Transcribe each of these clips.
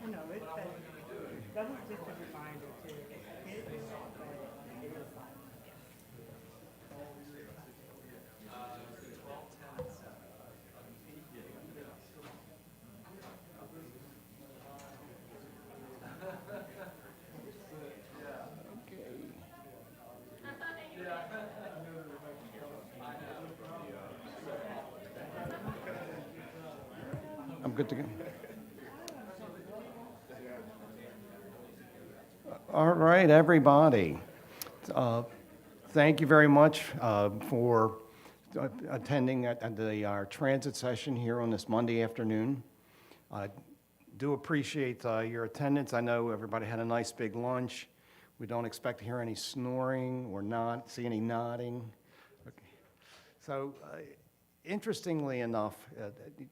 No, that was just a reminder to schedule, but it is fine. I'm good to go. All right, everybody. Uh, Thank you very much for attending our transit session here on this Monday afternoon. I do appreciate your attendance. I know everybody had a nice big lunch. We don't expect to hear any snoring or not see any nodding. Okay. So, interestingly enough,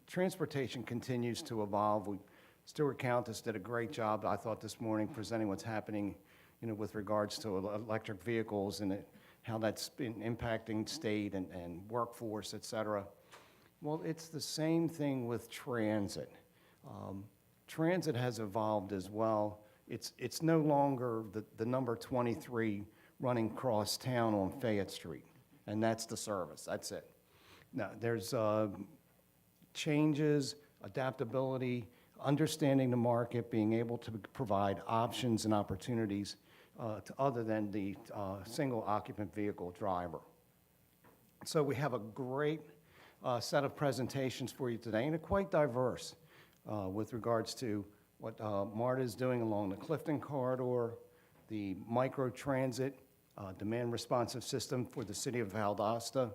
transportation continues to evolve. Stuart Countess did a great job, I thought, this morning presenting what's happening, with regards to electric vehicles and how that's been impacting state and workforce, et cetera. Well, it's the same thing with transit. Transit has evolved as well. It's no longer the number 23 running across town on Fayette Street, and that's the service. That's it. Now, there's changes, adaptability, understanding the market, being able to provide options and opportunities to other than the single occupant vehicle driver. So we have a great set of presentations for you today, and they're quite diverse with regards to what MARTA is doing along the Clifton corridor, the microtransit demand responsive system for the city of Valdosta,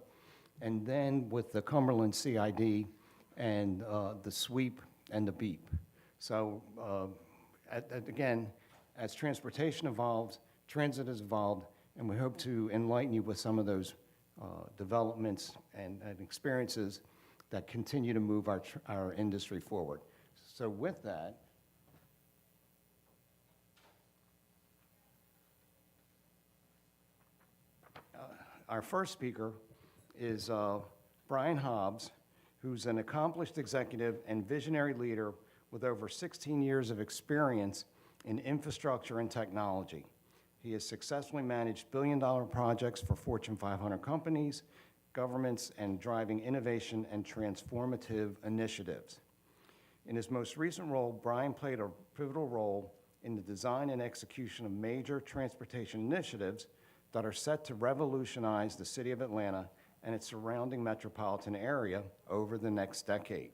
and then with the Cumberland CID and the sweep and the beep. So again, as transportation evolves, transit has evolved, and we hope to enlighten you with some of those developments and experiences that continue to move our industry forward. So with that, our first speaker is Bryan Hobbs, who's an accomplished executive and visionary leader with over 16 years of experience in infrastructure and technology. He has successfully managed billion-dollar projects for Fortune 500 companies, governments, and driving innovation and transformative initiatives. In his most recent role, Bryan played a pivotal role in the design and execution of major transportation initiatives that are set to revolutionize the city of Atlanta and its surrounding metropolitan area over the next decade.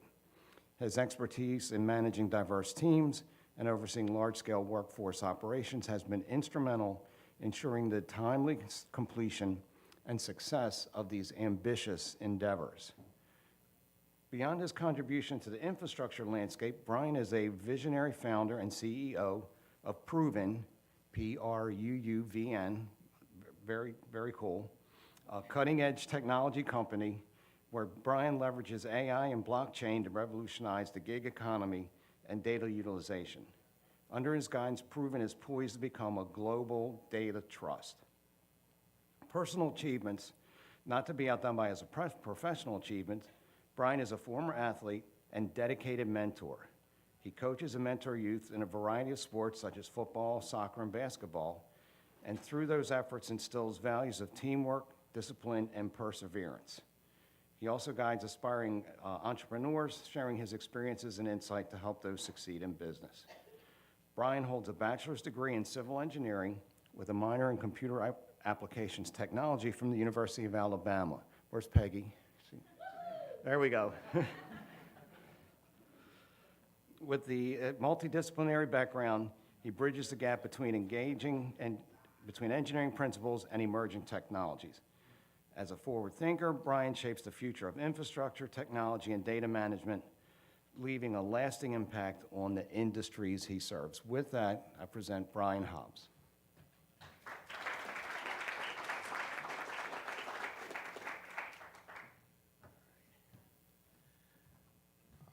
His expertise in managing diverse teams and overseeing large-scale workforce operations has been instrumental in ensuring the timely completion and success of these ambitious endeavors. Beyond his contribution to the infrastructure landscape, Bryan is a visionary founder and CEO of Proven, P-R-U-U-V-N, very, very cool, a cutting-edge technology company where Bryan leverages AI and blockchain to revolutionize the gig economy and data utilization. Under his guidance, Proven is poised to become a global data trust. Personal achievements, not to be outdone by his professional achievements, Bryan is a former athlete and dedicated mentor. He coaches and mentors youth in a variety of sports such as football, soccer, and basketball, and through those efforts instills values of teamwork, discipline, and perseverance. He also guides aspiring entrepreneurs, sharing his experiences and insight to help those succeed in business. Bryan holds a bachelor's degree in civil engineering with a minor in computer applications technology from the University of Alabama. Where's Peggy? There we go. With the multidisciplinary background, he bridges the gap between between engineering principles and emerging technologies. As a forward thinker, Bryan shapes the future of infrastructure, technology, and data management, leaving a lasting impact on the industries he serves. With that, I present Bryan Hobbs.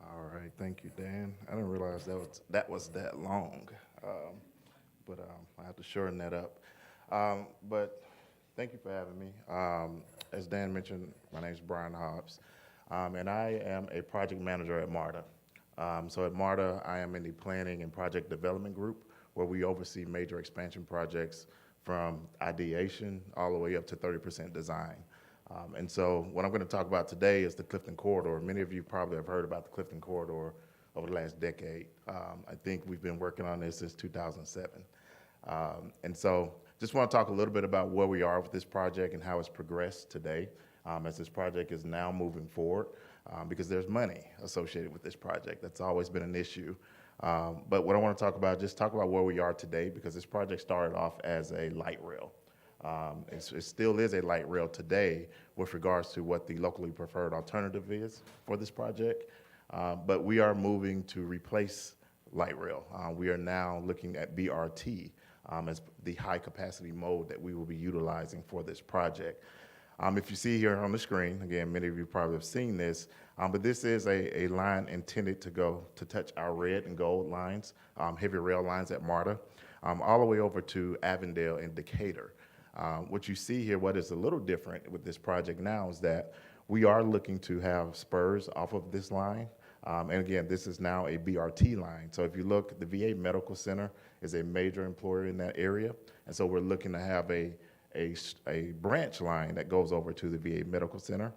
All right, thank you, Dan. I didn't realize that was that long, but I have to shorten that up. But thank you for having me. as Dan mentioned, my name is Bryan Hobbs, and I am a project manager at MARTA. So at MARTA, I am in the planning and project development group, where we oversee major expansion projects from ideation all the way up to 30% design. And so what I'm going to talk about today is the Clifton corridor. Many of you probably have heard about the Clifton corridor over the last decade. I think we've been working on this since 2007. And so just want to talk a little bit about where we are with this project and how it's progressed today, as this project is now moving forward, because there's money associated with this project. That's always been an issue. But what I want to talk about, just talk about where we are today, because this project started off as a light rail. It still is a light rail today with regards to what the locally preferred alternative is for this project. But we are moving to replace light rail. We are now looking at BRT as the high capacity mode that we will be utilizing for this project. If you see here on the screen, again, many of you probably have seen this, but this is a line intended to go to touch our red and gold lines, heavy rail lines at MARTA, all the way over to Avondale and Decatur. What you see here, what is a little different with this project now is that we are looking to have spurs off of this line. And again, this is now a BRT line. So if you look, the VA Medical Center is a major employer in that area. And so we're looking to have a branch line that goes over to the VA Medical Center.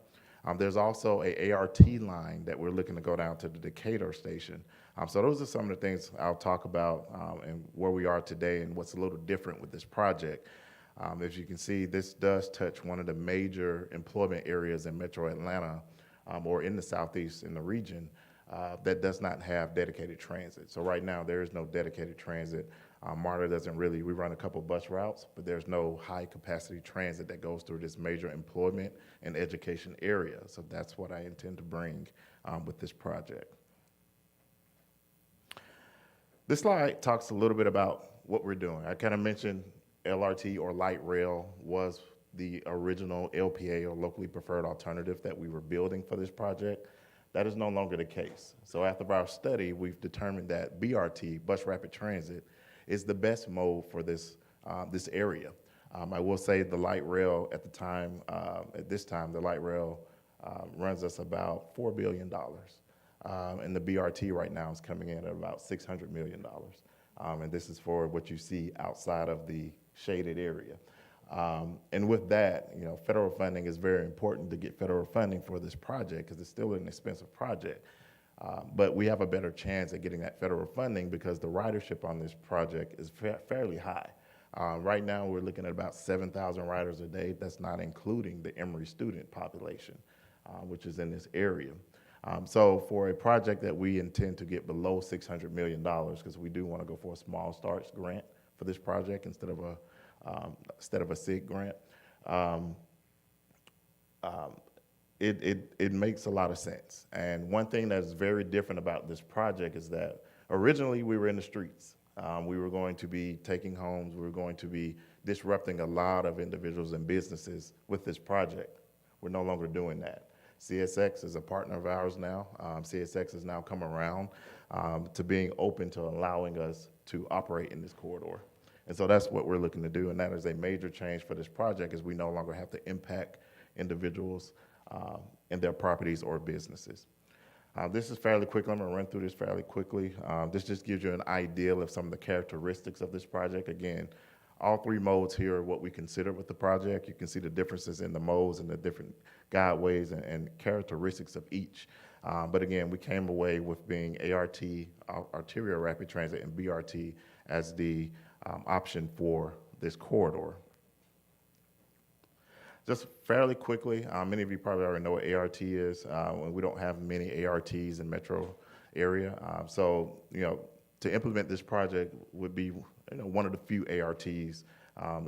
There's also a ART line that we're looking to go down to the Decatur station. So those are some of the things I'll talk about and where we are today and what's a little different with this project. As you can see, this does touch one of the major employment areas in Metro Atlanta or in the Southeast in the region that does not have dedicated transit. So right now, there is no dedicated transit. MARTA doesn't really, we run a couple bus routes, but there's no high capacity transit that goes through this major employment and education area. So that's what I intend to bring with this project. This slide talks a little bit about what we're doing. I kind of mentioned LRT or light rail was the original LPA or locally preferred alternative that we were building for this project. That is no longer the case. So after our study, we've determined that BRT, bus rapid transit, is the best mode for this area. I will say the light rail at this time, the light rail runs us about $4 billion. And the BRT right now is coming in at about $600 million. And this is for what you see outside of the shaded area. And with that, federal funding is very important to get federal funding for this project because it's still an expensive project. But we have a better chance at getting that federal funding because the ridership on this project is fairly high. Right now, we're looking at about 7,000 riders a day. That's not including the Emory student population, which is in this area. So for a project that we intend to get below $600 million, because we do want to go for a small starts grant for this project instead of a SIG grant, it makes a lot of sense. And one thing that's very different about this project is that originally we were in the streets. We were going to be taking homes. We were going to be disrupting a lot of individuals and businesses with this project. We're no longer doing that. CSX is a partner of ours now. CSX has now come around to being open to allowing us to operate in this corridor. And so that's what we're looking to do, and that is a major change for this project is we no longer have to impact individuals and their properties or businesses. This is fairly quick. I'm going to run through this fairly quickly. This just gives you an idea of some of the characteristics of this project. Again, all three modes here are what we consider with the project. You can see the differences in the modes and the different guideways and characteristics of each. But again, we came away with being ART, arterial rapid transit, and BRT as the option for this corridor. Just fairly quickly, many of you probably already know what ART is. We don't have many ARTs in metro area. So, to implement this project would be one of the few ARTs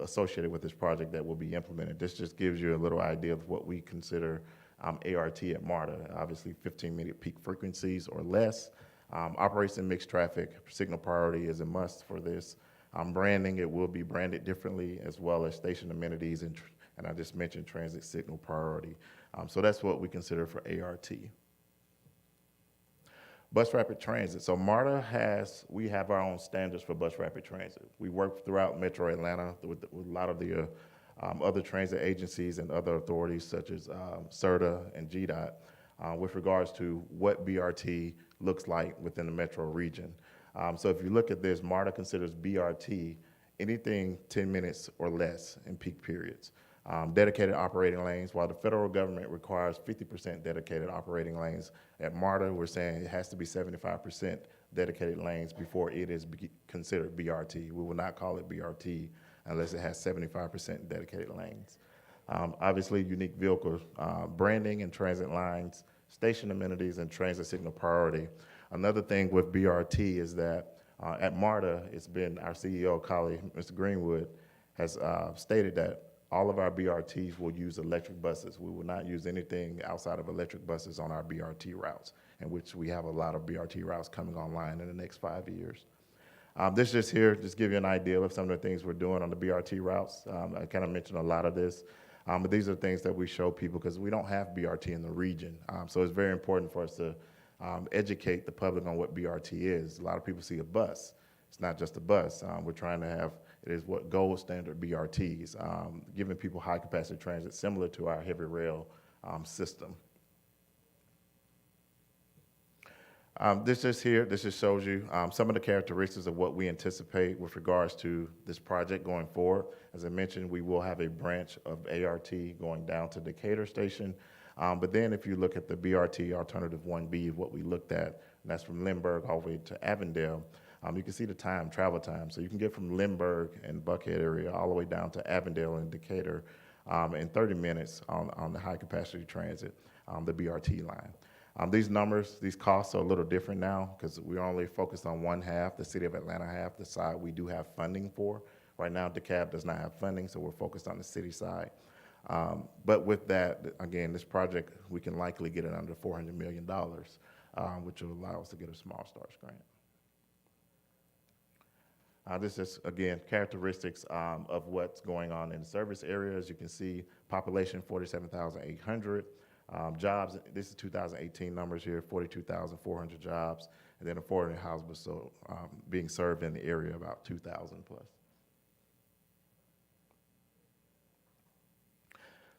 associated with this project that will be implemented. This just gives you a little idea of what we consider ART at MARTA. Obviously, 15-minute peak frequencies or less. Operates in mixed traffic. Signal priority is a must for this. Branding, it will be branded differently, as well as station amenities and I just mentioned transit signal priority. So that's what we consider for ART. Bus rapid transit. So MARTA we have our own standards for bus rapid transit. We work throughout Metro Atlanta with a lot of the other transit agencies and other authorities such as CERTA and GDOT with regards to what BRT looks like within the metro region. So if you look at this, MARTA considers BRT anything 10 minutes or less in peak periods. Dedicated operating lanes, while the federal government requires 50% dedicated operating lanes, at MARTA we're saying it has to be 75% dedicated lanes before it is considered BRT. We will not call it BRT unless it has 75% dedicated lanes. Obviously, unique vehicle branding and transit lines, station amenities, and transit signal priority. Another thing with BRT is that at MARTA, it's been our CEO colleague, Mr. Greenwood, has stated that all of our BRTs will use electric buses. We will not use anything outside of electric buses on our BRT routes, in which we have a lot of BRT routes coming online in the next 5 years. This just here, just give you an idea of some of the things we're doing on the BRT routes. I kind of mentioned a lot of this, but these are things that we show people because we don't have BRT in the region. So it's very important for us to educate the public on what BRT is. A lot of people see a bus. It's not just a bus. We're trying to have, it is what gold standard BRTs, giving people high capacity transit similar to our heavy rail system. This just shows you some of the characteristics of what we anticipate with regards to this project going forward. As I mentioned, we will have a branch of ART going down to Decatur Station. But then if you look at the BRT Alternative 1B, what we looked at, and that's from Lindbergh all the way to Avondale, you can see the travel time. So you can get from Lindbergh and Buckhead area all the way down to Avondale and Decatur in 30 minutes on the high capacity transit, the BRT line. These costs are a little different now because we're only focused on one half, the city of Atlanta half, the side we do have funding for. Right now, DeKalb does not have funding, so we're focused on the city side. But with that, again, this project, we can likely get it under $400 million, which will allow us to get a small starts grant. This is, again, characteristics of what's going on in the service area. As you can see, population 47,800. Jobs, this is 2018 numbers here, 42,400 jobs, and then affordable housing so being served in the area about 2,000 plus.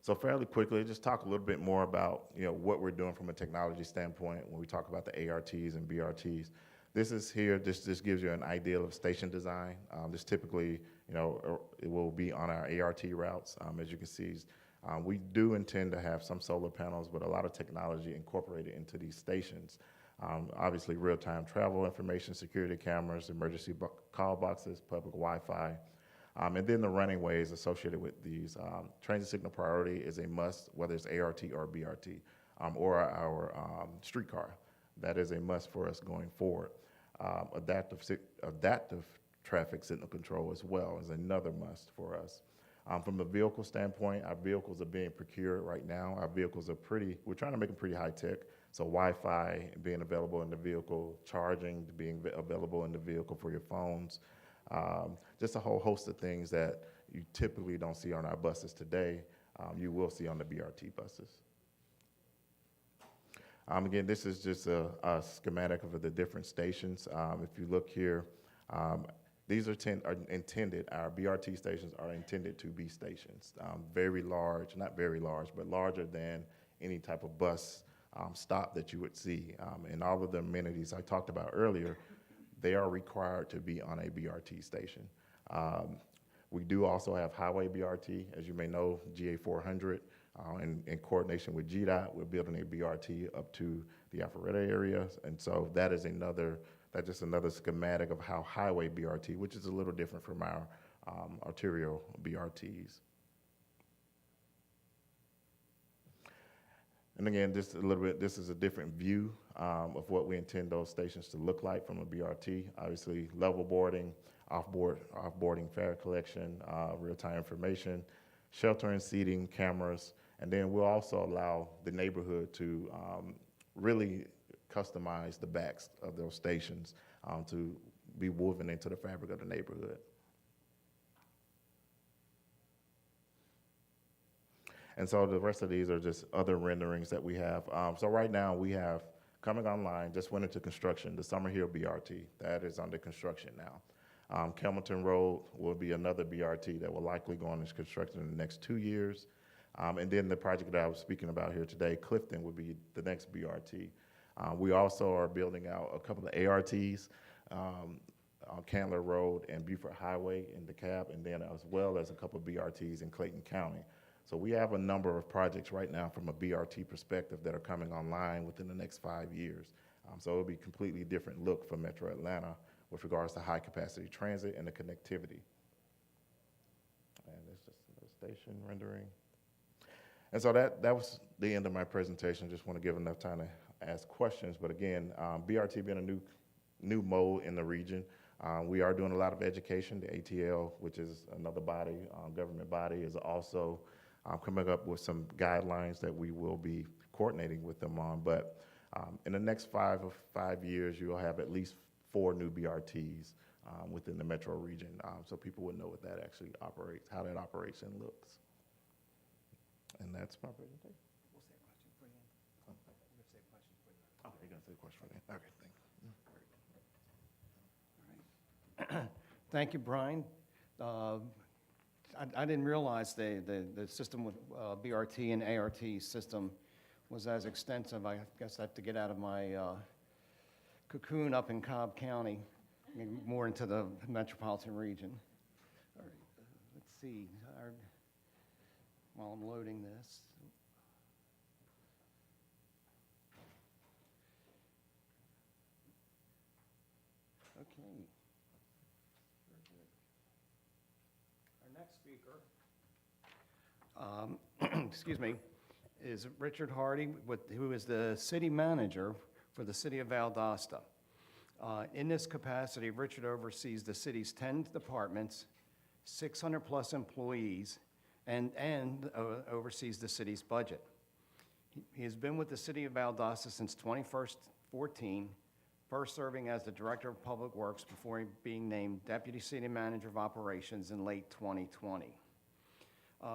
So fairly quickly, just talk a little bit more about what we're doing from a technology standpoint when we talk about the ARTs and BRTs. This is here, this gives you an idea of station design. This typically, it will be on our ART routes. As you can see, we do intend to have some solar panels, but a lot of technology incorporated into these stations. Obviously, real-time travel information, security cameras, emergency call boxes, public Wi-Fi, and then the running ways associated with these. Transit signal priority is a must, whether it's ART or BRT, or our streetcar. That is a must for us going forward. Adaptive traffic signal control as well is another must for us. From the vehicle standpoint, our vehicles are being procured right now. Our vehicles are we're trying to make them pretty high tech. So Wi-Fi being available in the vehicle, charging being available in the vehicle for your phones, just a whole host of things that you typically don't see on our buses today, you will see on the BRT buses. Again, this is just a schematic of the different stations. If you look here, these are intended, our BRT stations are intended to be stations. Very large, not very large, but larger than any type of bus stop that you would see. And all of the amenities I talked about earlier, they are required to be on a BRT station. We do also have highway BRT. As you may know, GA 400, in coordination with GDOT, we're building a BRT up to the Alpharetta area. And so that is that's just another schematic of how highway BRT, which is a little different from our arterial BRTs. And again, just a little bit, this is a different view of what we intend those stations to look like from a BRT. Obviously, level boarding, off-boarding fare collection, real-time information, sheltering, seating, cameras, and then we'll also allow the neighborhood to really customize the backs of those stations to be woven into the fabric of the neighborhood. And so the rest of these are just other renderings that we have. So right now we have coming online, just went into construction, the Summer Hill BRT. That is under construction now. Campbellton Road will be another BRT that will likely go into construction in the next 2 years. And then the project that I was speaking about here today, Clifton, would be the next BRT. We also are building out a couple of ARTs on Candler Road and Beaufort Highway in DeKalb, and then as well as a couple of BRTs in Clayton County. So we have a number of projects right now from a BRT perspective that are coming online within the next 5 years. So it'll be a completely different look for Metro Atlanta with regards to high capacity transit and the connectivity. And it's just another station rendering. And so that was the end of my presentation. Just want to give enough time to ask questions. But again, BRT being a new mode in the region, we are doing a lot of education. The ATL, which is another body, government body, is also coming up with some guidelines that we will be coordinating with them on. But in the next 5 years, you'll have at least 4 new BRTs within the metro region, so people would know what that actually operates, how that operates and looks. And that's my presentation. We'll say a question for you. We're going to say a question for you. Oh, you're gonna say a question for me? Okay, thanks. All right. Thank you, Brian. I didn't realize the system with BRT and ART system was as extensive. I guess I have to get out of my cocoon up in Cobb County, more into the metropolitan region. All right, let's see. While I'm loading this. Okay. Very good. Our next speaker, excuse me, is Richard Hardy, who is the city manager for the city of Valdosta. In this capacity, Richard oversees the city's 10 departments, 600-plus employees, and oversees the city's budget. He has been with the city of Valdosta since 2014, first serving as the Director of Public Works before being named Deputy City Manager of Operations in late 2020.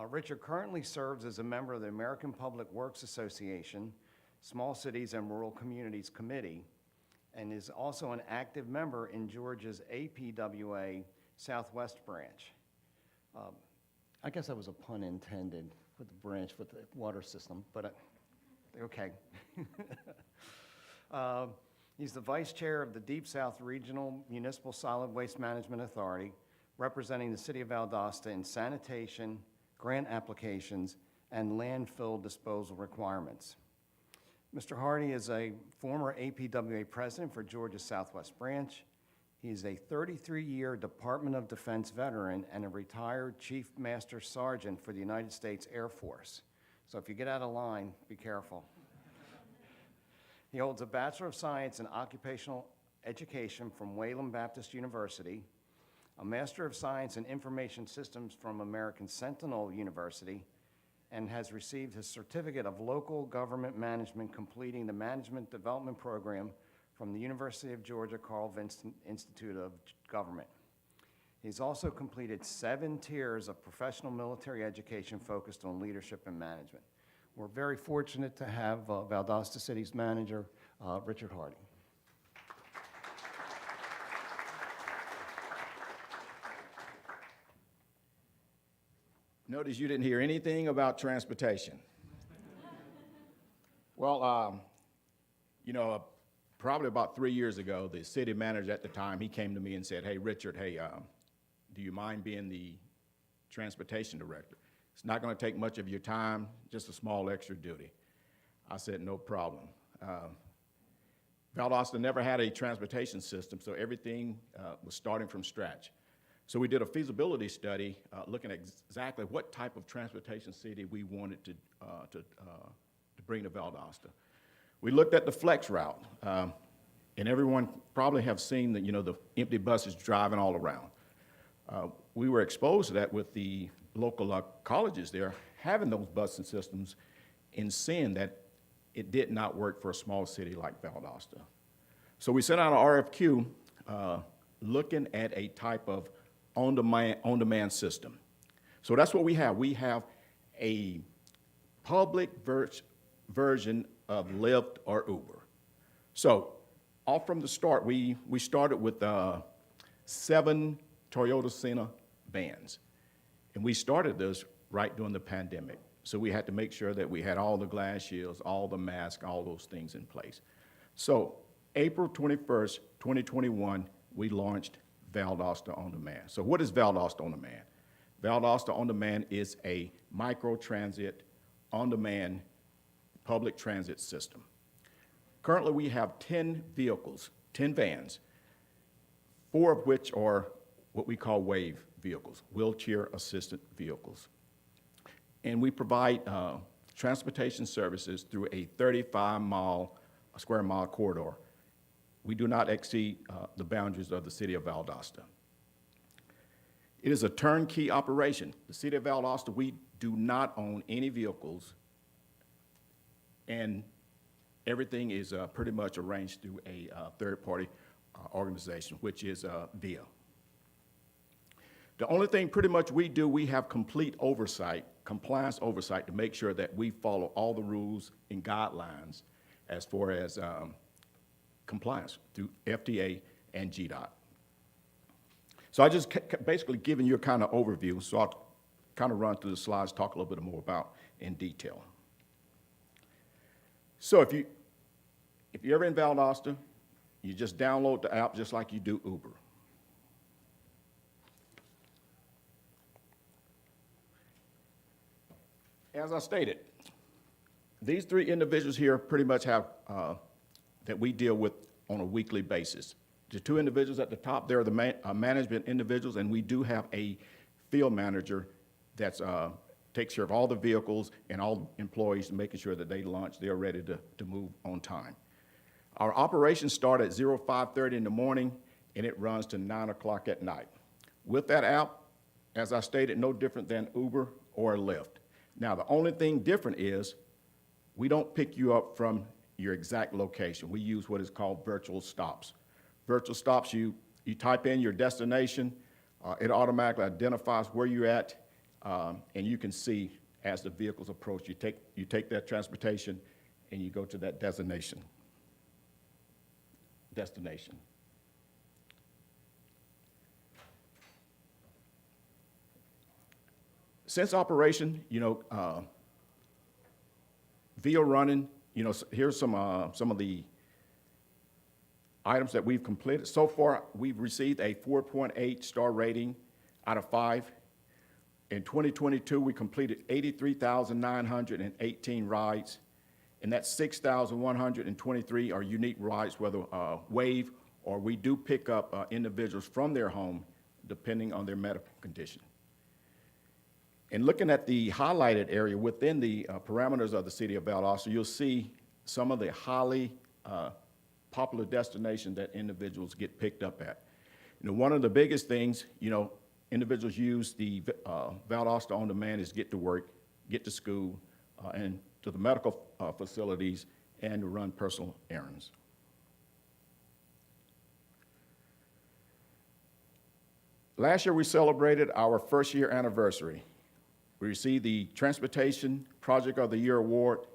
Richard currently serves as a member of the American Public Works Association, Small Cities and Rural Communities Committee, and is also an active member in Georgia's APWA Southwest branch. I guess that was a pun intended with the branch with the water system, but okay. He's the vice chair of the Deep South Regional Municipal Solid Waste Management Authority, representing the city of Valdosta in sanitation, grant applications, and landfill disposal requirements. Mr. Hardy is a former APWA president for Georgia's Southwest branch. He is a 33-year Department of Defense veteran and a retired Chief Master Sergeant for the United States Air Force. So if you get out of line, be careful. He holds a Bachelor of Science in Occupational Education from Wayland Baptist University, a Master of Science in Information Systems from American Sentinel University, and has received his Certificate of Local Government Management, completing the Management Development Program from the University of Georgia Carl Vinson Institute of Government. He's also completed 7 tiers of professional military education focused on leadership and management. We're very fortunate to have Valdosta City's manager, Richard Hardy. Notice you didn't hear anything about transportation. Well, probably about 3 years ago, the city manager at the time, he came to me and said, "Hey, Richard, do you mind being the transportation director? It's not going to take much of your time, just a small extra duty." I said, "No problem." Valdosta never had a transportation system, so everything was starting from scratch. So we did a feasibility study looking at exactly what type of transportation city we wanted to bring to Valdosta. We looked at the flex route, and everyone probably have seen the empty buses driving all around. We were exposed to that with the local colleges there having those busing systems and seeing that it did not work for a small city like Valdosta. So we sent out an RFQ looking at a type of on-demand system. So that's what we have. We have a public version of Lyft or Uber. So off from the start, we started with 7 Toyota Sienna vans. And we started this right during the pandemic. So we had to make sure that we had all the glass shields, all the masks, all those things in place. So April 21st, 2021, we launched Valdosta On Demand. So what is Valdosta On Demand? Valdosta On Demand is a micro-transit, on-demand public transit system. Currently, we have 10 vehicles, 10 vans, 4 of which are what we call WAVE vehicles, wheelchair-assisted vehicles. And we provide transportation services through a 35 square mile corridor. We do not exceed the boundaries of the city of Valdosta. It is a turnkey operation. The city of Valdosta, we do not own any vehicles, and everything is pretty much arranged through a third-party organization, which is VIA. The only thing pretty much we do, we have complete oversight, compliance oversight, to make sure that we follow all the rules and guidelines as far as compliance through FDA and GDOT. So I just basically giving you a kind of overview, so I'll kind of run through the slides, talk a little bit more about in detail. So if you're ever in Valdosta, you just download the app just like you do Uber. As I stated, these 3 individuals here pretty much have, that we deal with on a weekly basis. The 2 individuals at the top, they're the management individuals, and we do have a field manager that takes care of all the vehicles and all employees, making sure that they're ready to move on time. Our operations start at 5:30 in the morning, and it runs to 9 o'clock at night. With that app, as I stated, no different than Uber or Lyft. Now, the only thing different is we don't pick you up from your exact location. We use what is called virtual stops. Virtual stops, you type in your destination, it automatically identifies where you're at, and you can see as the vehicles approach, you take that transportation and you go to that destination. Since operation, VIA running, here's some of the items that we've completed. So far, we've received a 4.8 star rating out of 5. In 2022, we completed 83,918 rides, and that's 6,123 are unique rides, whether WAVE or we do pick up individuals from their home, depending on their medical condition. And looking at the highlighted area within the parameters of the city of Valdosta, you'll see some of the highly popular destinations that individuals get picked up at. One of the biggest things, individuals use the Valdosta On Demand is get to work, get to school, and to the medical facilities, and to run personal errands. Last year, we celebrated our first year anniversary. We received the Transportation Project of the Year award.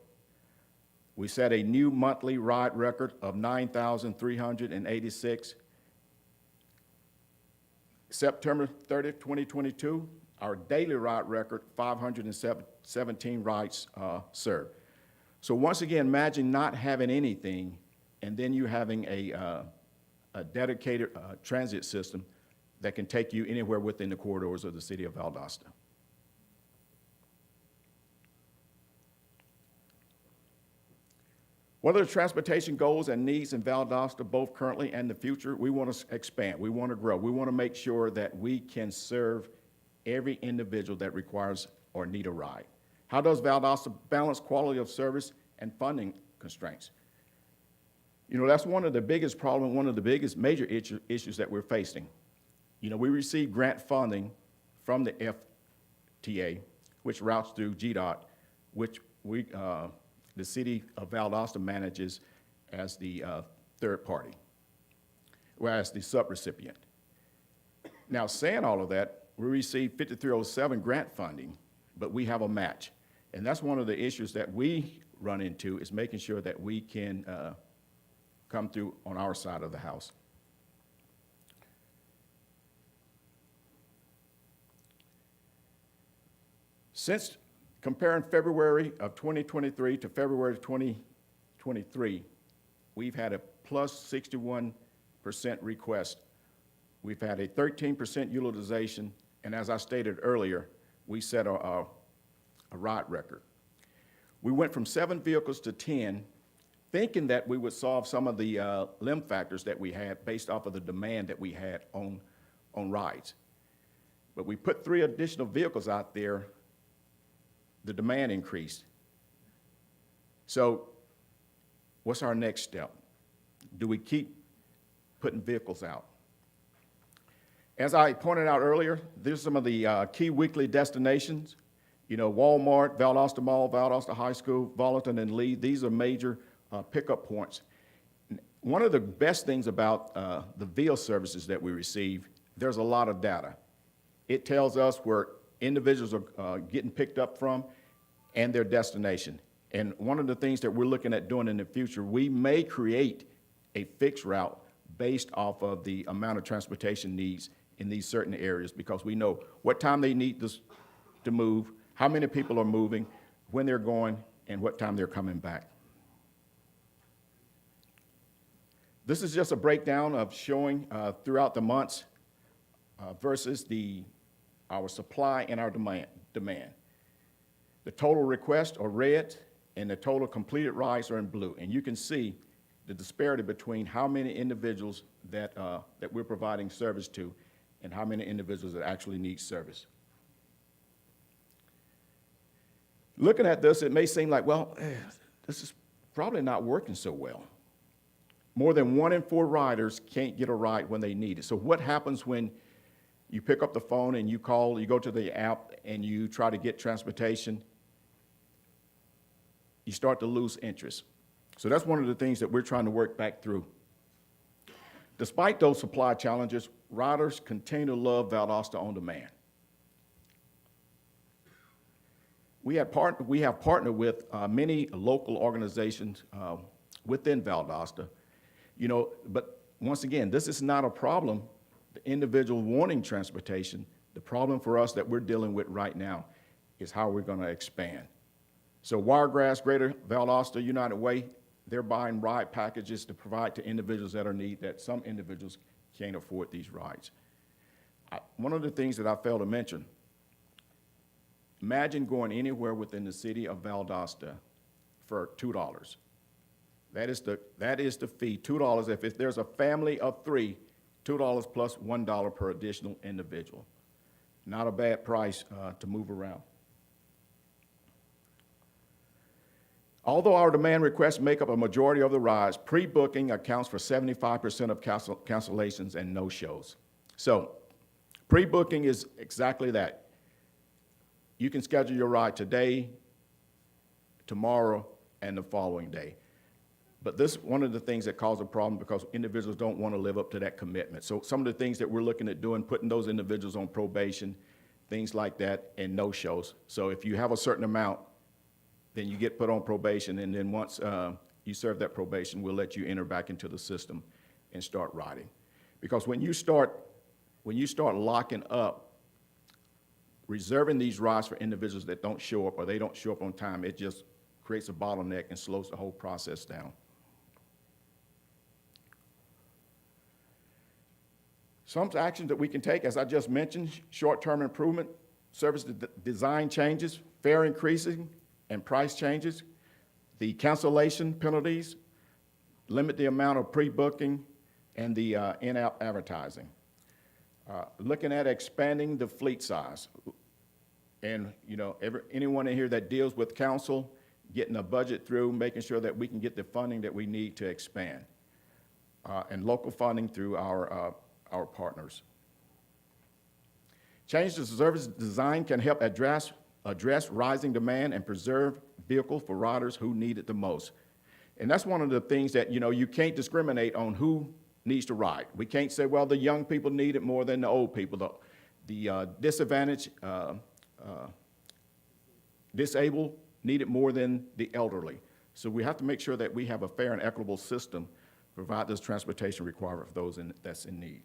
We set a new monthly ride record of 9,386. September 30th, 2022, our daily ride record, 517 rides served. So once again, imagine not having anything and then you having a dedicated transit system that can take you anywhere within the corridors of the city of Valdosta. What are the transportation goals and needs in Valdosta, both currently and the future? We want to expand. We want to grow. We want to make sure that we can serve every individual that requires or need a ride. How does Valdosta balance quality of service and funding constraints? That's one of the biggest problems, one of the biggest major issues that we're facing. We receive grant funding from the FTA, which routes through GDOT, which the city of Valdosta manages as the third party, whereas the subrecipient. Now, saying all of that, we received 5307 grant funding, but we have a match. And that's one of the issues that we run into, is making sure that we can come through on our side of the house. Since comparing February of 2023 to February of 2023, we've had a plus 61% request. We've had a 13% utilization, and as I stated earlier, we set a ride record. We went from 7 vehicles to 10, thinking that we would solve some of the limb factors that we had based off of the demand that we had on rides. But we put 3 additional vehicles out there, the demand increased. So what's our next step? Do we keep putting vehicles out? As I pointed out earlier, there's some of the key weekly destinations. You know, Walmart, Valdosta Mall, Valdosta High School, Volanton, and Lee, these are major pickup points. One of the best things about the VIA services that we receive, there's a lot of data. It tells us where individuals are getting picked up from and their destination. And one of the things that we're looking at doing in the future, we may create a fixed route based off of the amount of transportation needs in these certain areas, because we know what time they need this to move, how many people are moving, when they're going, and what time they're coming back. This is just a breakdown of showing throughout the months versus our supply and our demand. The total requests are red, and the total completed rides are in blue. And you can see the disparity between how many individuals that we're providing service to and how many individuals that actually need service. Looking at this, it may seem like, well, this is probably not working so well. More than 1 in 4 riders can't get a ride when they need it. So what happens when you pick up the phone and you call, you go to the app and you try to get transportation? You start to lose interest. So that's one of the things that we're trying to work back through. Despite those supply challenges, riders continue to love Valdosta On Demand. We have partnered with many local organizations within Valdosta, you know, but once again, this is not a problem, the individual wanting transportation. The problem for us that we're dealing with right now is how we're going to expand. So Wiregrass, Greater Valdosta, United Way, they're buying ride packages to provide to individuals that are in need, that some individuals can't afford these rides. One of the things that I failed to mention, imagine going anywhere within the city of Valdosta for $2. That is the fee, $2. If there's a family of 3, $2 plus $1 per additional individual. Not a bad price to move around. Although our demand requests make up a majority of the rides, pre-booking accounts for 75% of cancellations and no-shows. So pre-booking is exactly that. You can schedule your ride today, tomorrow, and the following day. But this is one of the things that causes a problem because individuals don't want to live up to that commitment. So some of the things that we're looking at doing, putting those individuals on probation, things like that, and no-shows. So if you have a certain amount, then you get put on probation, and then once you serve that probation, we'll let you enter back into the system and start riding. Because when you start locking up, reserving these rides for individuals that don't show up or they don't show up on time, it just creates a bottleneck and slows the whole process down. Some actions that we can take, as I just mentioned, short-term improvement, service design changes, fare increasing, and price changes, the cancellation penalties, limit the amount of pre-booking, and the in-app advertising. Looking at expanding the fleet size. And you know, anyone in here that deals with council, getting a budget through, making sure that we can get the funding that we need to expand. And local funding through our partners. Change to service design can help address rising demand and preserve vehicles for riders who need it the most. And that's one of the things that, you know, you can't discriminate on who needs to ride. We can't say, well, the young people need it more than the old people. The disadvantaged, disabled need it more than the elderly. So we have to make sure that we have a fair and equitable system to provide this transportation requirement for those that's in need.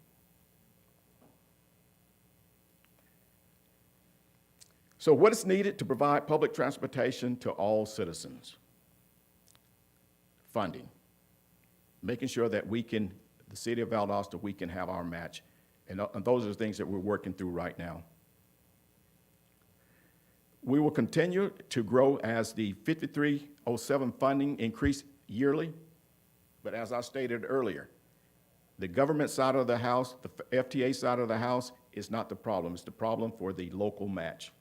So what is needed to provide public transportation to all citizens? Funding. Making sure that we can, the city of Valdosta, we can have our match. And those are the things that we're working through right now. We will continue to grow as the 5307 funding increase yearly. But as I stated earlier, the government side of the house, the FTA side of the house is not the problem. It's the problem for the local match.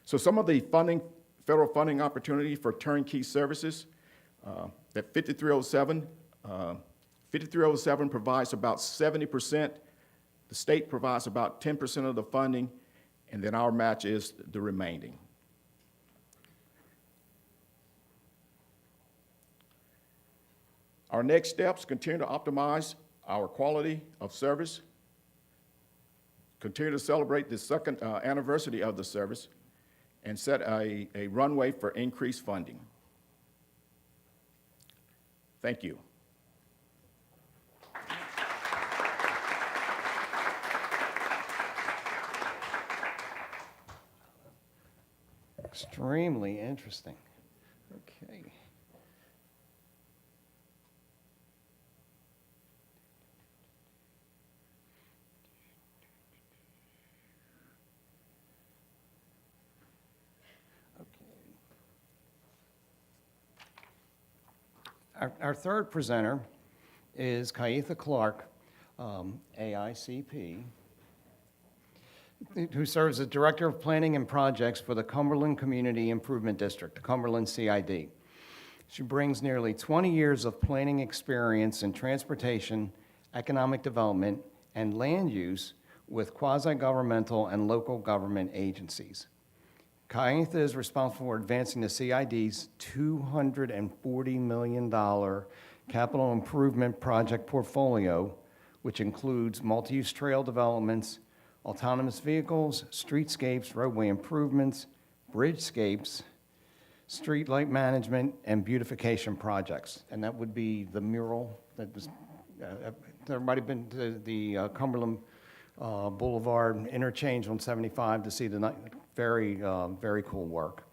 So some of the funding, federal funding opportunity for turnkey services, that 5307 provides about 70%. The state provides about 10% of the funding, and then our match is the remaining. Our next steps continue to optimize our quality of service, continue to celebrate the second anniversary of the service, and set a runway for increased funding. Thank you. Extremely interesting. Okay. Our third presenter is Kyethea Clark, AICP, who serves as Director of Planning and Projects for the Cumberland Community Improvement District, the Cumberland CID. She brings nearly 20 years of planning experience in transportation, economic development, and land use with quasi-governmental and local government agencies. Kyethea is responsible for advancing the CID's $240 million capital improvement project portfolio, which includes multi-use trail developments, autonomous vehicles, streetscapes, roadway improvements, bridgescapes, street light management, and beautification projects. And that would be the mural that was, everybody been to the Cumberland Boulevard interchange on 75 to see the very cool work.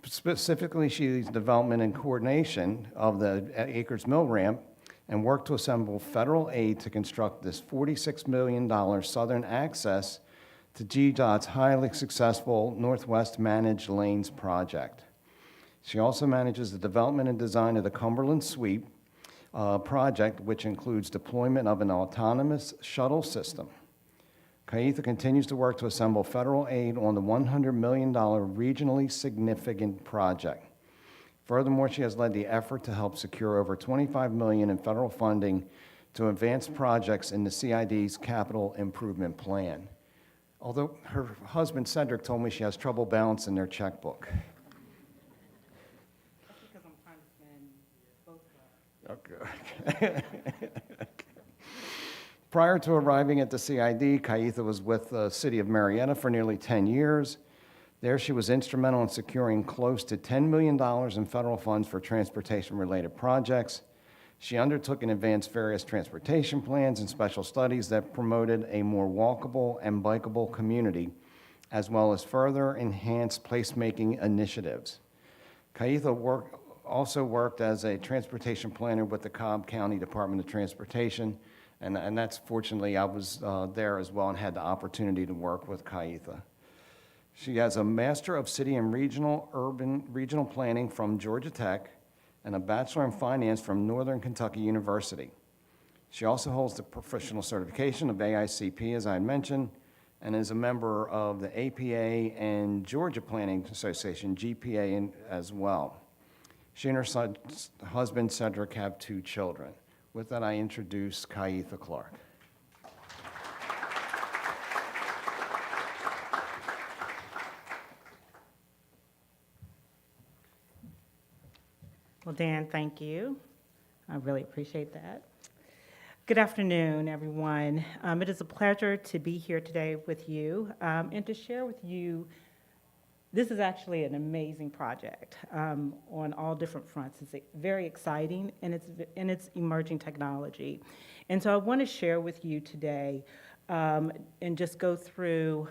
Specifically, she's development and coordination of the Acres Mill Ramp and worked to assemble federal aid to construct this $46 million southern access to GDOT's highly successful Northwest Managed Lanes project. She also manages the development and design of the Cumberland Sweep project, which includes deployment of an autonomous shuttle system. Kyethea continues to work to assemble federal aid on the $100 million regionally significant project. Furthermore, she has led the effort to help secure over $25 million in federal funding to advance projects in the CID's capital improvement plan. Although her husband Cedric told me she has trouble balancing their checkbook. That's because I'm trying to spend both of us. Okay. Prior to arriving at the CID, Kyethea was with the city of Marietta for nearly 10 years. There, she was instrumental in securing close to $10 million in federal funds for transportation-related projects. She undertook and advanced various transportation plans and special studies that promoted a more walkable and bikeable community, as well as further enhanced placemaking initiatives. Kyethea also worked as a transportation planner with the Cobb County Department of Transportation, and that's fortunately, I was there as well and had the opportunity to work with Kyethea. She has a Master of City and Regional Planning from Georgia Tech and a Bachelor in Finance from Northern Kentucky University. She also holds the professional certification of AICP, as I mentioned, and is a member of the APA and Georgia Planning Association, GPA, as well. She and her husband, Cedric, have 2 children. With that, I introduce Kyethea Clark. Well, Dan, thank you. I really appreciate that. Good afternoon, everyone. It is a pleasure to be here today with you and to share with you This is actually an amazing project on all different fronts. It's very exciting, and it's emerging technology. And so I want to share with you today and just go through,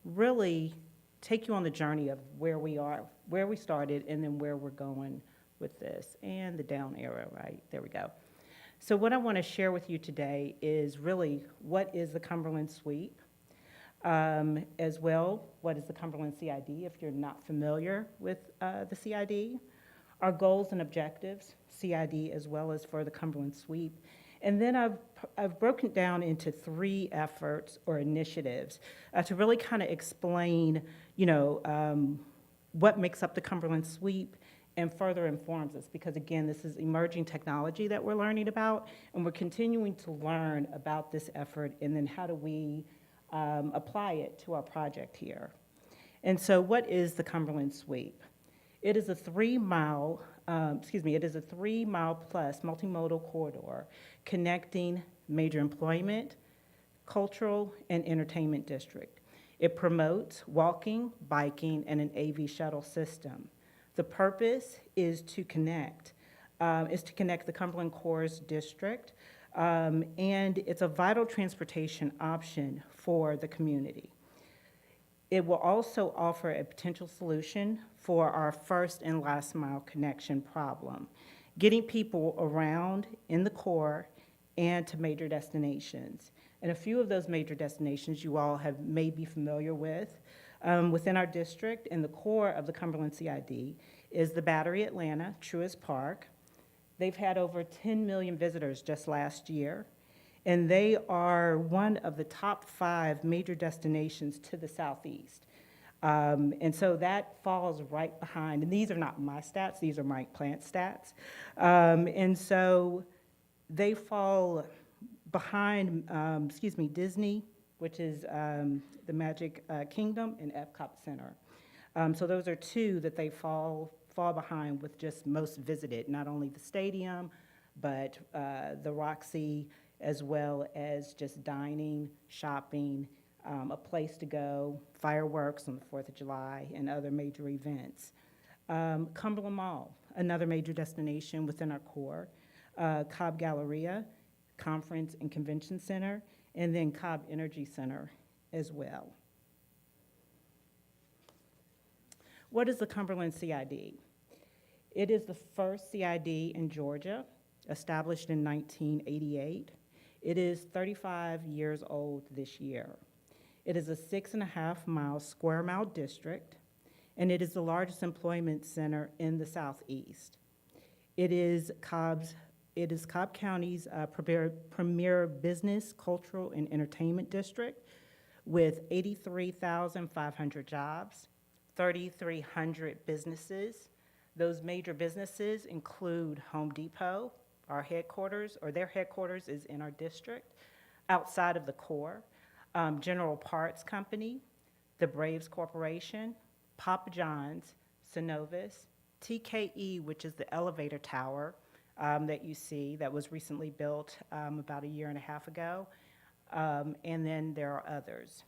really take you on the journey of where we are, where we started, and then where we're going with this. And the down arrow, right? There we go. So what I want to share with you today is really what is the Cumberland Sweep, as well, what is the Cumberland CID if you're not familiar with the CID, our goals and objectives, CID as well as for the Cumberland Sweep. And then I've broken it down into 3 efforts or initiatives to really kind of explain, what makes up the Cumberland Sweep and further informs us, because again, this is emerging technology that we're learning about, and we're continuing to learn about this effort, and then how do we apply it to our project here. And so what is the Cumberland Sweep? It is a 3-mile, it is a 3-mile plus multimodal corridor connecting major employment, cultural, and entertainment district. It promotes walking, biking, and an AV shuttle system. The purpose is to connect the Cumberland Cores District, and it's a vital transportation option for the community. It will also offer a potential solution for our first and last mile connection problem, getting people around in the core and to major destinations. And a few of those major destinations you all may be familiar with. Within our district, in the core of the Cumberland CID, is the Battery Atlanta, Truist Park. They've had over 10 million visitors just last year, and they are one of the top 5 major destinations to the southeast. And so that falls right behind, and these are not my stats, these are Mike Plant's stats. And so they fall behind, Disney, which is the Magic Kingdom, and Epcot Center. So those are 2 that they fall behind with just most visited, not only the stadium, but the Roxy, as well as just dining, shopping, a place to go, fireworks on the 4th of July, and other major events. Cumberland Mall, another major destination within our core. Cobb Galleria, Conference and Convention Center, and then Cobb Energy Center as well. What is the Cumberland CID? It is the first CID in Georgia, established in 1988. It is 35 years old this year. It is a 6.5 square mile district, and it is the largest employment center in the Southeast. It is Cobb County's premier business, cultural, and entertainment district with 83,500 jobs, 3,300 businesses. Those major businesses include Home Depot, our headquarters, or their headquarters is in our district, outside of the core, General Parts Company, the Braves Corporation, Papa John's, Synovus, TKE, which is the elevator tower that you see that was recently built about 1.5 years ago, and then there are others.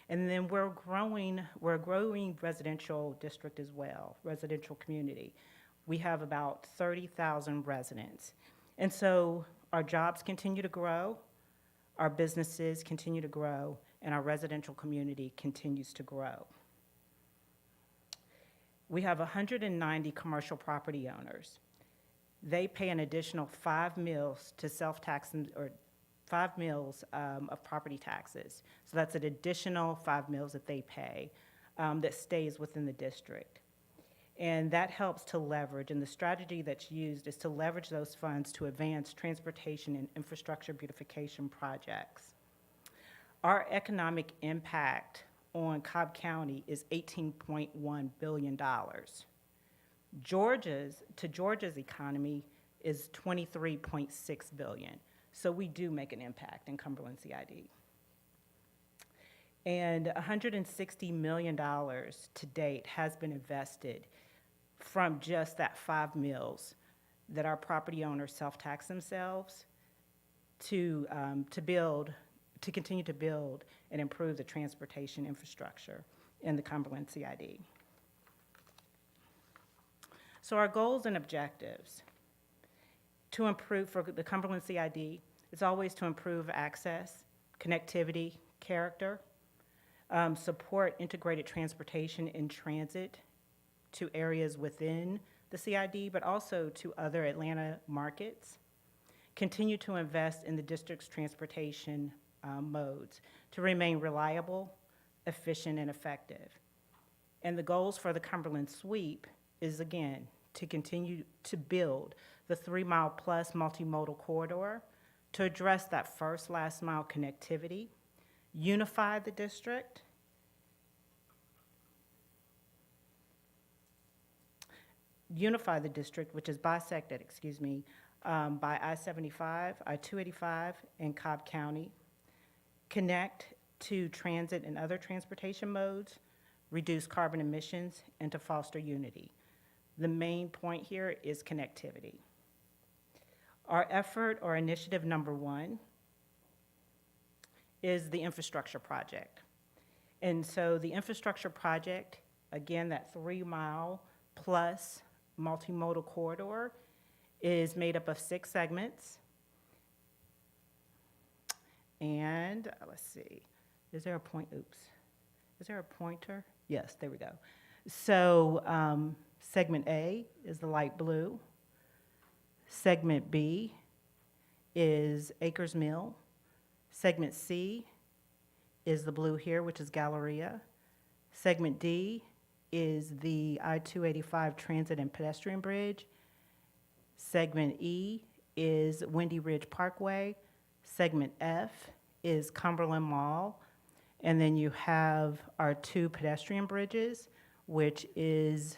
And then we're a growing residential district as well, residential community. We have about 30,000 residents. And so our jobs continue to grow, our businesses continue to grow, and our residential community continues to grow. We have 190 commercial property owners. They pay an additional 5 mills to self-tax, or 5 mills of property taxes. So that's an additional 5 mills that they pay that stays within the district. And that helps to leverage, and the strategy that's used is to leverage those funds to advance transportation and infrastructure beautification projects. Our economic impact on Cobb County is $18.1 billion. Georgia's economy is $23.6 billion. So we do make an impact in Cumberland CID. And $160 million to date has been invested from just that 5 mills that our property owners self-tax themselves to continue to build and improve the transportation infrastructure in the Cumberland CID. So our goals and objectives to improve for the Cumberland CID is always to improve access, connectivity, character, support integrated transportation and transit to areas within the CID, but also to other Atlanta markets. Continue to invest in the district's transportation modes to remain reliable, efficient, and effective. And the goals for the Cumberland Sweep is, again, to continue to build the 3-mile-plus multimodal corridor to address that first last-mile connectivity, unify the district, which is bisected, by I-75, I-285, and Cobb County, connect to transit and other transportation modes, reduce carbon emissions, and to foster unity. The main point here is connectivity. Our effort or initiative number 1 is the infrastructure project. And so the infrastructure project, again, that 3-mile-plus multimodal corridor is made up of 6 segments. And let's see, is there a pointer? Yes, there we go. So segment A is the light blue. Segment B is Acres Mill. Segment C is the blue here, which is Galleria. Segment D is the I-285 Transit and Pedestrian Bridge. Segment E is Windy Ridge Parkway. Segment F is Cumberland Mall. And then you have our 2 pedestrian bridges, which is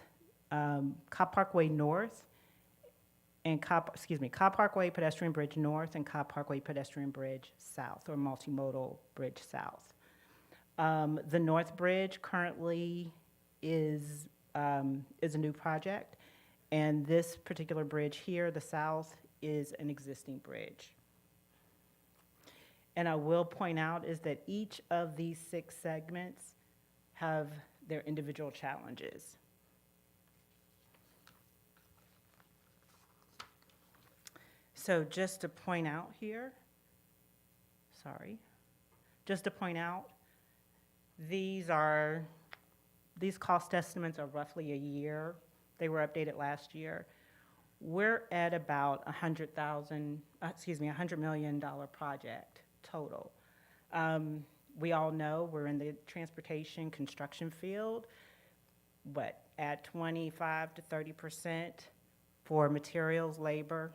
Cobb Parkway North and Cobb Parkway Pedestrian Bridge North and Cobb Parkway Pedestrian Bridge South, or Multimodal Bridge South. The North Bridge currently is a new project, and this particular bridge here, the South, is an existing bridge. And I will point out is that each of these 6 segments have their individual challenges. So just to point out here, these cost estimates are roughly a year. They were updated last year. We're at about $100 million project total. We all know we're in the transportation construction field, at 25 to 30% for materials, labor,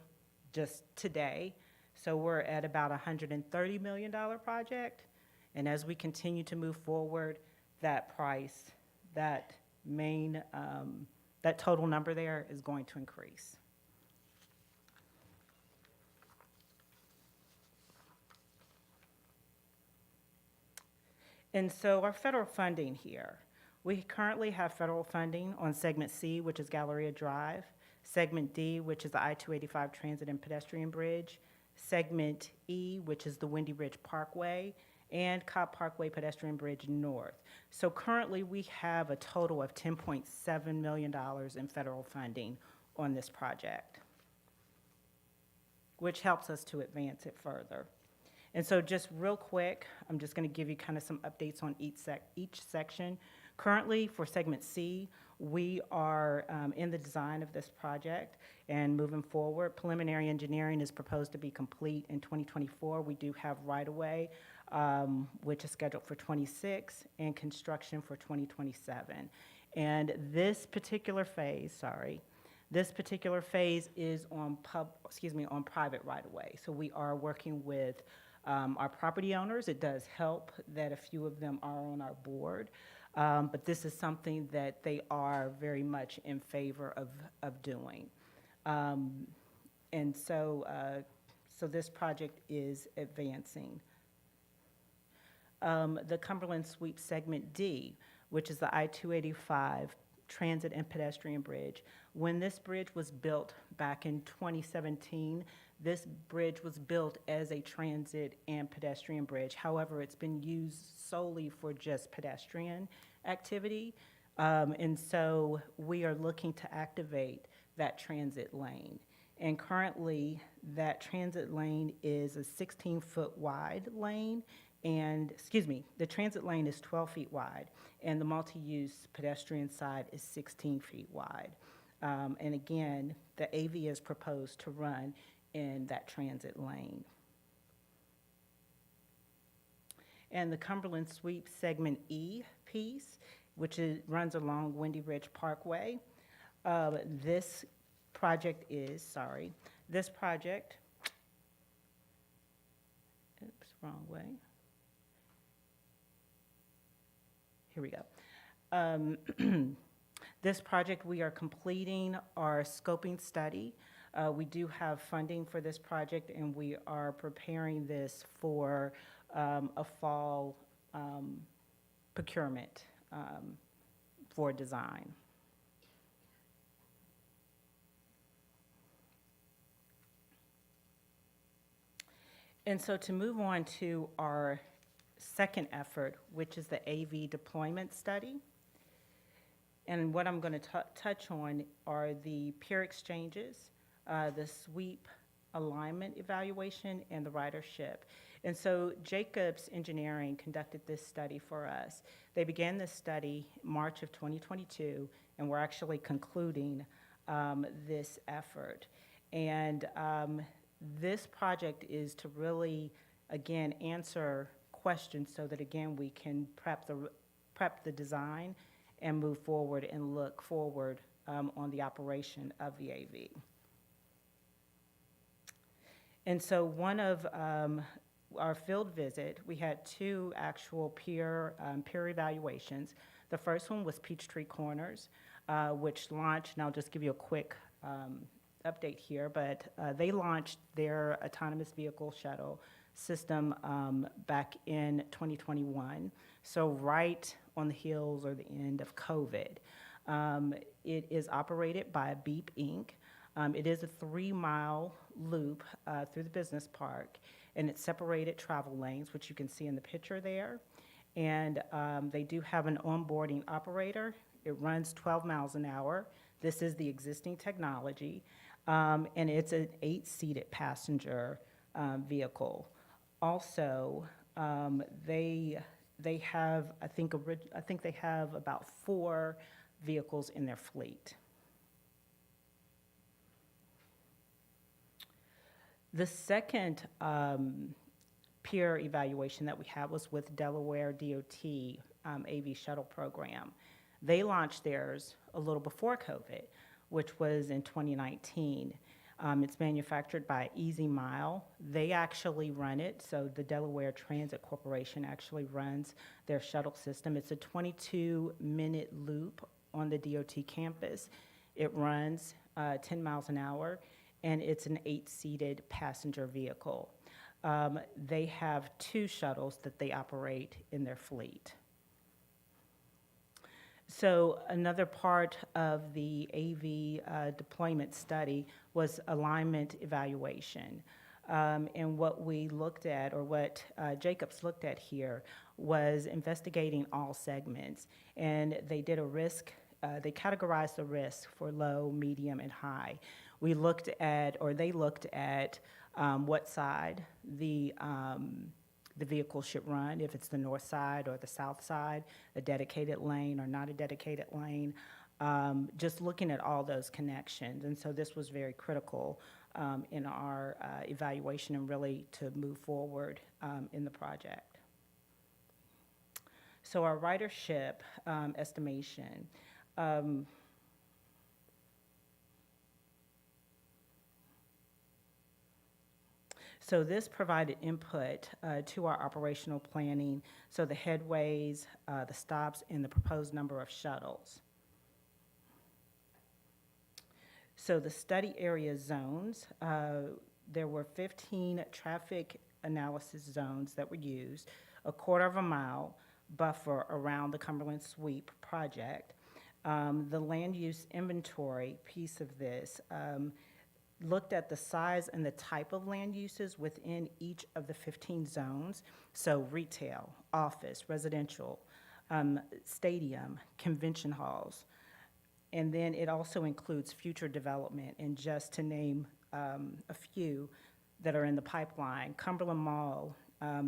just today. So we're at about a $130 million project. And as we continue to move forward, that price, that total number there is going to increase. And so our federal funding here, we currently have federal funding on Segment C, which is Galleria Drive, Segment D, which is the I-285 Transit and Pedestrian Bridge, Segment E, which is the Windy Ridge Parkway, and Cobb Parkway Pedestrian Bridge North. So currently we have a total of $10.7 million in federal funding on this project, which helps us to advance it further. And so just real quick, I'm just going to give you kind of some updates on each section. Currently, for Segment C, we are in the design of this project and moving forward. Preliminary engineering is proposed to be complete in 2024. We do have right-of-way, which is scheduled for 26, and construction for 2027. And this particular phase, is on private right-of-way. So we are working with our property owners. It does help that a few of them are on our board, but this is something that they are very much in favor of doing. And so this project is advancing. The Cumberland Sweep Segment D, which is the I-285 transit and pedestrian bridge. When this bridge was built back in 2017, this bridge was built as a transit and pedestrian bridge. However, it's been used solely for just pedestrian activity. And so we are looking to activate that transit lane. And currently, that transit lane is a 16-foot wide lane. And, the transit lane is 12 feet wide, and the multi-use pedestrian side is 16 feet wide. And again, the AV is proposed to run in that transit lane. And the Cumberland Sweep Segment E piece, which runs along Windy Ridge Parkway. This project, oops, wrong way. Here we go. This project, we are completing our scoping study. We do have funding for this project, and we are preparing this for a fall procurement for design. And so to move on to our second effort, which is the AV deployment study. And what I'm going to touch on are the peer exchanges, the sweep alignment evaluation, and the ridership. And so Jacobs Engineering conducted this study for us. They began this study March of 2022, and we're actually concluding this effort. And this project is to really, again, answer questions so that, again, we can prep the design and move forward and look forward on the operation of the AV. And so one of our field visit, we had two actual peer evaluations. The first one was Peachtree Corners, which launched, and I'll just give you a quick update here, but they launched their autonomous vehicle shuttle system back in 2021, so right on the heels or the end of COVID. It is operated by Beep Inc. It is a 3-mile loop through the business park, and it's separated travel lanes, which you can see in the picture there. And they do have an onboarding operator. It runs 12 miles an hour. This is the existing technology, and it's an 8-seated passenger vehicle. Also, they have, I think they have about 4 vehicles in their fleet. The second peer evaluation that we had was with Delaware DOT AV Shuttle program. They launched theirs a little before COVID, which was in 2019. It's manufactured by Easy Mile. They actually run it, so the Delaware Transit Corporation actually runs their shuttle system. It's a 22-minute loop on the DOT campus. It runs 10 miles an hour, and it's an 8-seated passenger vehicle. They have 2 shuttles that they operate in their fleet. So another part of the AV deployment study was alignment evaluation. And what we looked at, or what Jacobs looked at here, was investigating all segments. And they did a risk, they categorized the risk for low, medium, and high. We looked at, or they looked at what side the vehicle should run, if it's the north side or the south side, a dedicated lane or not a dedicated lane, just looking at all those connections. And so this was very critical in our evaluation and really to move forward in the project. So our ridership estimation. So this provided input to our operational planning, so the headways, the stops, and the proposed number of shuttles. So the study area zones, there were 15 traffic analysis zones that were used, a 1/4 mile buffer around the Cumberland Sweep project. The land use inventory piece of this looked at the size and the type of land uses within each of the 15 zones. So retail, office, residential, stadium, convention halls. And then it also includes future development, and just to name a few that are in the pipeline, Cumberland Mall,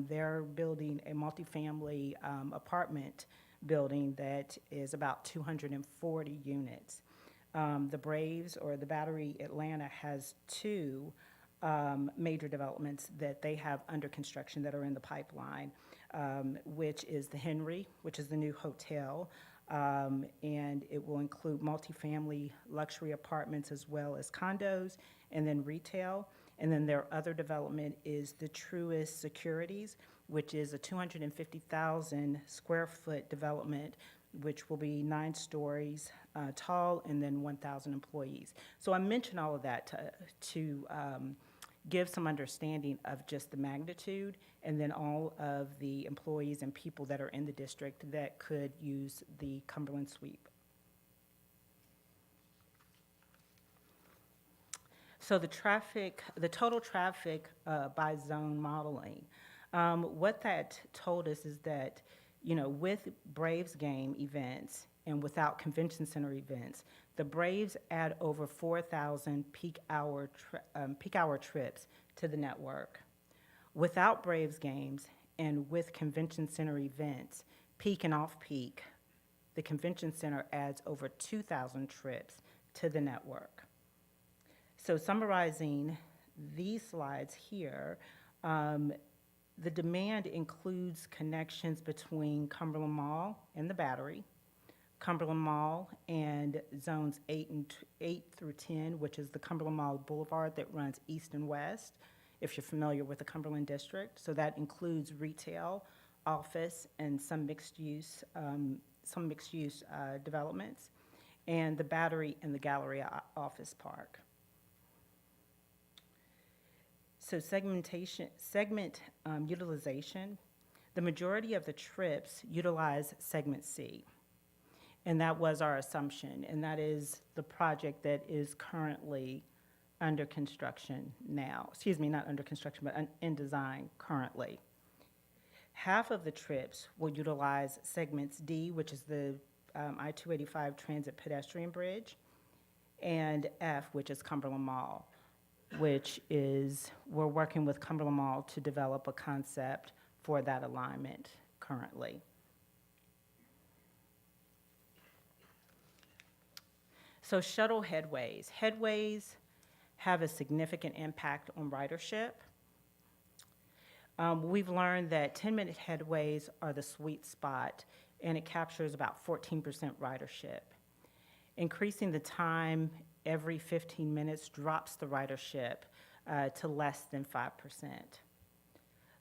they're building a multifamily apartment building that is about 240 units. The Braves, or the Battery Atlanta, has two major developments that they have under construction that are in the pipeline, which is the Henry, which is the new hotel, and it will include multifamily luxury apartments as well as condos, and then retail. And then their other development is the Truist Securities, which is a 250,000 square foot development, which will be 9 stories tall, and then 1,000 employees. So I mention all of that to give some understanding of just the magnitude, and then all of the employees and people that are in the district that could use the Cumberland sweep. So the total traffic by zone modeling, what that told us is that, with Braves game events and without convention center events, the Braves add over 4,000 peak hour trips to the network. Without Braves games and with convention center events, peak and off-peak, the convention center adds over 2,000 trips to the network. So summarizing these slides here, the demand includes connections between Cumberland Mall and the Battery, Cumberland Mall and zones 8 through 10, which is the Cumberland Mall Boulevard that runs east and west, if you're familiar with the Cumberland District. So that includes retail, office, and some mixed-use developments, and the Battery and the Galleria Office Park. So segment utilization, the majority of the trips utilize segment C, and that was our assumption, and that is the project that is currently under construction now. Excuse me, not under construction, but in design currently. Half of the trips will utilize segments D, which is the I-285 Transit Pedestrian Bridge, and F, which is Cumberland Mall, which is, we're working with Cumberland Mall to develop a concept for that alignment currently. So shuttle headways. Headways have a significant impact on ridership. We've learned that 10-minute headways are the sweet spot, and it captures about 14% ridership. Increasing the time every 15 minutes drops the ridership to less than 5%.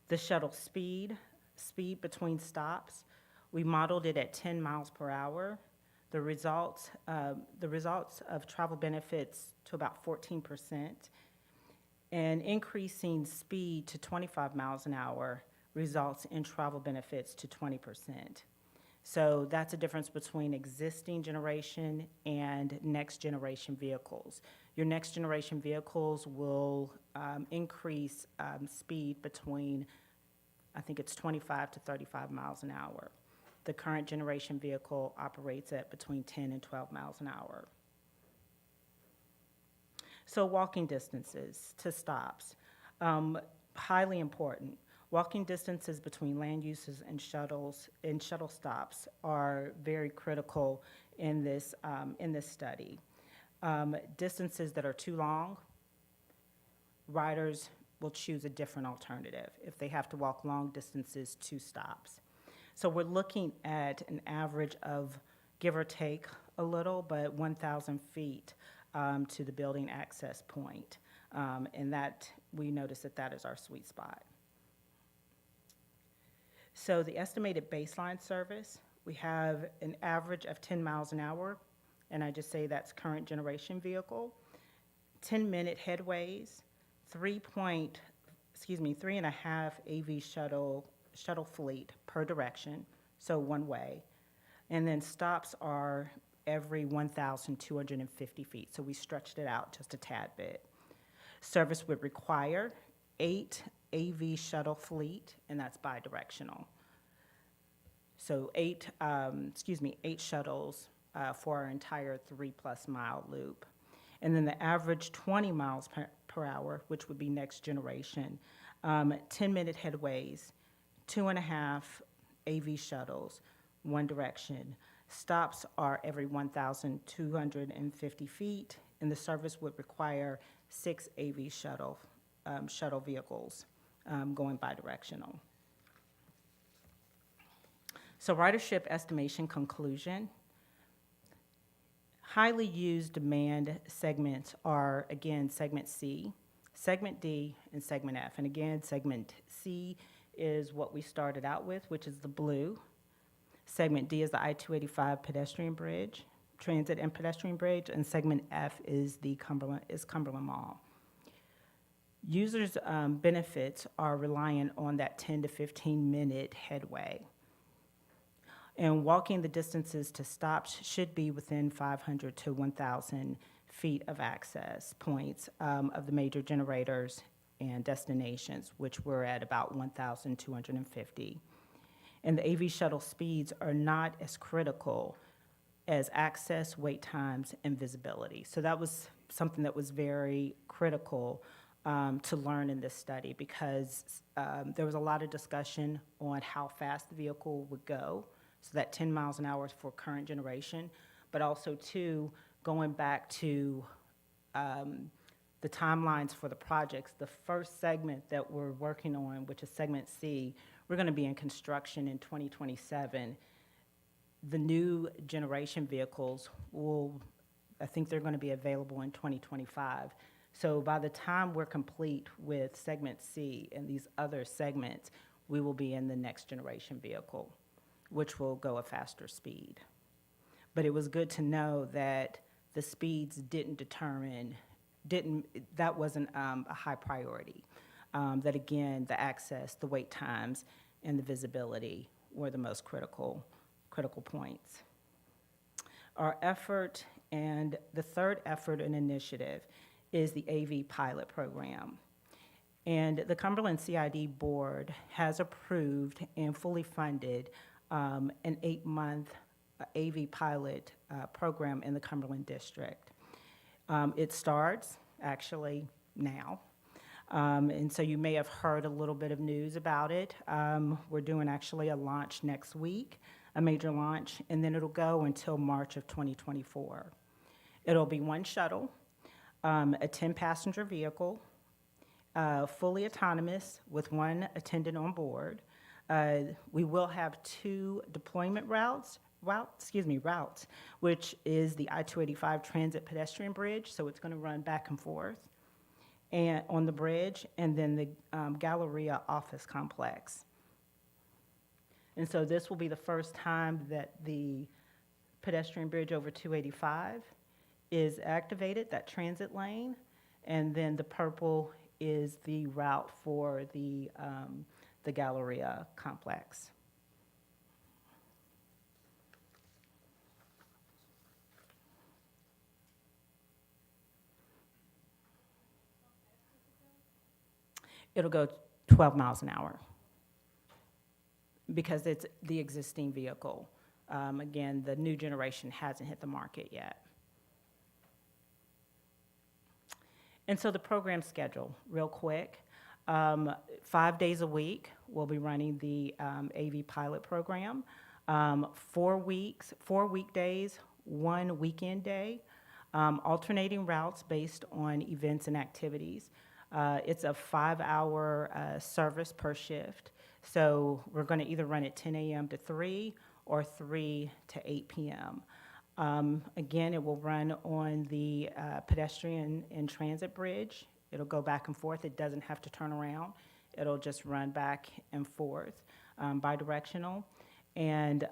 The shuttle speed between stops, we modeled it at 10 miles per hour. The results of travel benefits to about 14%, and increasing speed to 25 miles an hour results in travel benefits to 20%. So that's a difference between existing generation and next generation vehicles. Your next generation vehicles will increase speed between, I think it's 25 to 35 miles an hour. The current generation vehicle operates at between 10 and 12 miles an hour. So walking distances to stops, highly important. Walking distances between land uses and shuttle stops are very critical in this study. Distances that are too long, riders will choose a different alternative if they have to walk long distances to stops. So we're looking at an average of, give or take a little, but 1,000 feet to the building access point. And that, we notice that is our sweet spot. So the estimated baseline service, we have an average of 10 miles an hour, and I just say that's current generation vehicle. 10-minute headways, 3.5 AV shuttle fleet per direction, so one way. And then stops are every 1,250 feet. So we stretched it out just a tad bit. Service would require 8 AV shuttle fleet, and that's bidirectional. So 8 shuttles for our entire 3+ mile loop. And then the average 20 miles per hour, which would be next generation, 10-minute headways, 2.5 AV shuttles, one direction. Stops are every 1,250 feet, and the service would require 6 AV shuttle vehicles going bidirectional. So ridership estimation conclusion. Highly used demand segments are, again, segment C, segment D, and segment F. And again, segment C is what we started out with, which is the blue. Segment D is the I-285 pedestrian bridge, transit and pedestrian bridge, and segment F is the Cumberland Mall. Users' benefits are reliant on that 10 to 15-minute headway. And walking the distances to stops should be within 500 to 1,000 feet of access points of the major generators and destinations, which were at about 1,250. And the AV shuttle speeds are not as critical as access, wait times, and visibility. So that was something that was very critical to learn in this study, because there was a lot of discussion on how fast the vehicle would go. So that 10 miles an hour is for current generation, but also too, going back to the timelines for the projects. The first segment that we're working on, which is segment C, we're gonna be in construction in 2027. The new generation vehicles I think they're gonna be available in 2025. So by the time we're complete with segment C and these other segments, we will be in the next generation vehicle, which will go a faster speed. But it was good to know that the speeds that wasn't a high priority. That again, the access, the wait times, and the visibility were the most critical points. Our effort, and the third effort and initiative, is the AV pilot program. And the Cumberland CID board has approved and fully funded an 8-month AV pilot program in the Cumberland district. It starts actually now. And so you may have heard a little bit of news about it. We're doing actually a launch next week, a major launch, and then it'll go until March of 2024. It'll be one shuttle, a 10-passenger vehicle, fully autonomous with one attendant on board. We will have 2 deployment routes, which is the I-285 transit pedestrian bridge, so it's gonna run back and forth and on the bridge, and then the Galleria office complex. And so this will be the first time that the pedestrian bridge over 285 is activated, that transit lane, and then the purple is the route for the Galleria complex. It'll go 12 miles an hour because it's the existing vehicle. Again, the new generation hasn't hit the market yet. And so the program schedule, real quick. 5 days a week, we'll be running the AV pilot program. 4 weekdays, 1 weekend day, alternating routes based on events and activities. It's a 5-hour service per shift. So we're gonna either run at 10 a.m. to 3 or 3 to 8 p.m. Again, it will run on the pedestrian and transit bridge. It'll go back and forth. It doesn't have to turn around. It'll just run back and forth, bidirectional. And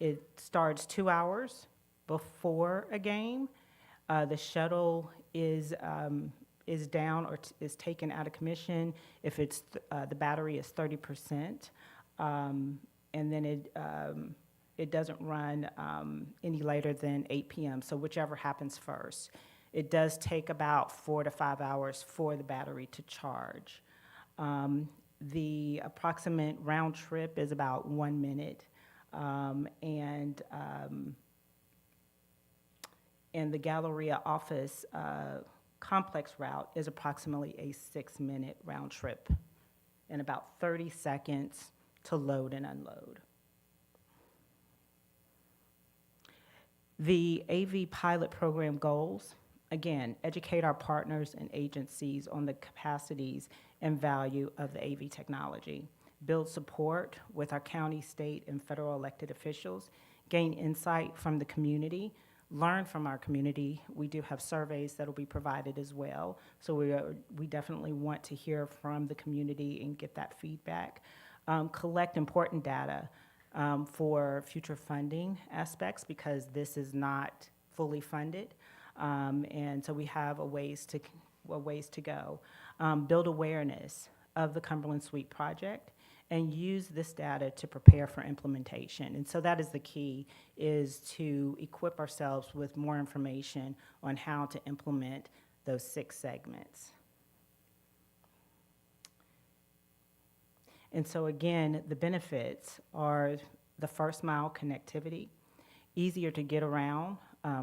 it starts 2 hours before a game. The shuttle is down or is taken out of commission if it's the battery is 30%, and then it doesn't run any later than 8 p.m., so whichever happens first. It does take about 4 to 5 hours for the battery to charge. The approximate round trip is about 1 minute, and the Galleria office complex route is approximately a 6-minute round trip and about 30 seconds to load and unload. The AV pilot program goals, again, educate our partners and agencies on the capacities and value of the AV technology, build support with our county, state, and federal elected officials, gain insight from the community, learn from our community. We do have surveys that will be provided as well, so we definitely want to hear from the community and get that feedback. Collect important data for future funding aspects, because this is not fully funded, and so we have a ways to go. Build awareness of the Cumberland Suite project and use this data to prepare for implementation. And so that is the key, is to equip ourselves with more information on how to implement those 6 segments. And so again, the benefits are the first mile connectivity, easier to get around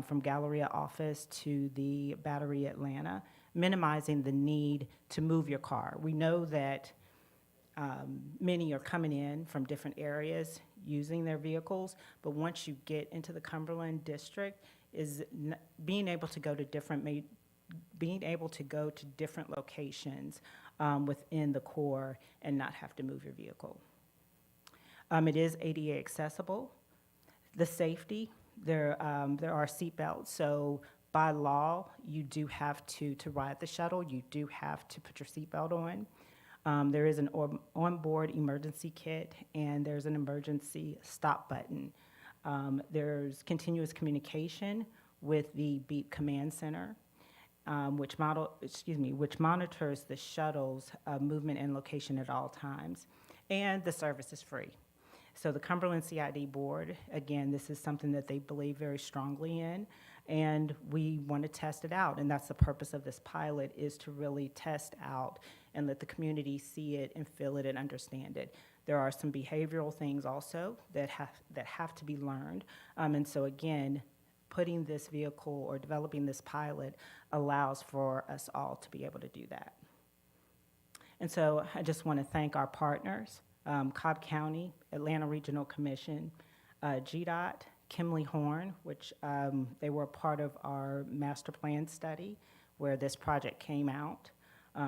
from Galleria office to the Battery Atlanta, minimizing the need to move your car. We know that many are coming in from different areas using their vehicles, but once you get into the Cumberland district, being able to go to different locations within the core and not have to move your vehicle. It is ADA accessible. The safety, there are seat belts, so by law, you do have to ride the shuttle, you do have to put your seatbelt on. There is an onboard emergency kit, and there's an emergency stop button. There's continuous communication with the BEEP command center, which monitors the shuttle's movement and location at all times, and the service is free. So the Cumberland CID board, again, this is something that they believe very strongly in, and we want to test it out, and that's the purpose of this pilot, is to really test out and let the community see it and feel it and understand it. There are some behavioral things also that have to be learned, and so again, putting this vehicle or developing this pilot allows for us all to be able to do that. And so I just want to thank our partners, Cobb County, Atlanta Regional Commission, GDOT, Kimley Horn, which they were a part of our master plan study where this project came out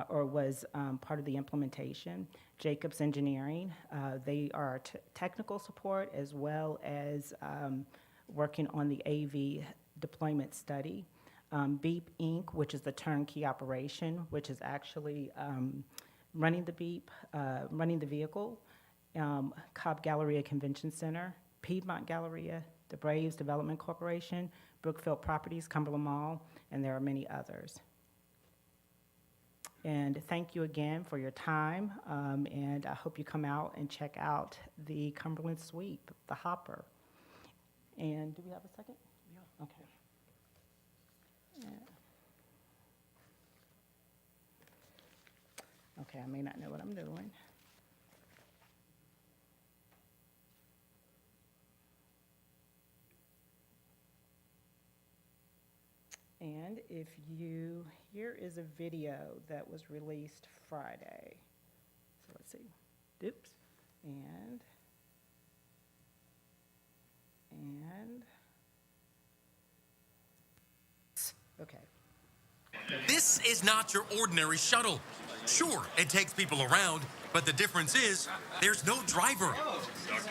or was part of the implementation. Jacobs Engineering, they are our technical support as well as working on the AV deployment study. BEEP Inc., which is the turnkey operation, which is actually running the BEEP, running the vehicle. Cobb Galleria Convention Center, Piedmont Galleria, the Braves Development Corporation, Brookfield Properties, Cumberland Mall, and there are many others. And thank you again for your time, and I hope you come out and check out the Cumberland Sweep, the Hopper. And do we have a second? Yeah. Okay. Yeah. Okay, I may not know what I'm doing. And here is a video that was released Friday. So let's see. Oops. And okay. This is not your ordinary shuttle. Sure, it takes people around, but the difference is there's no driver.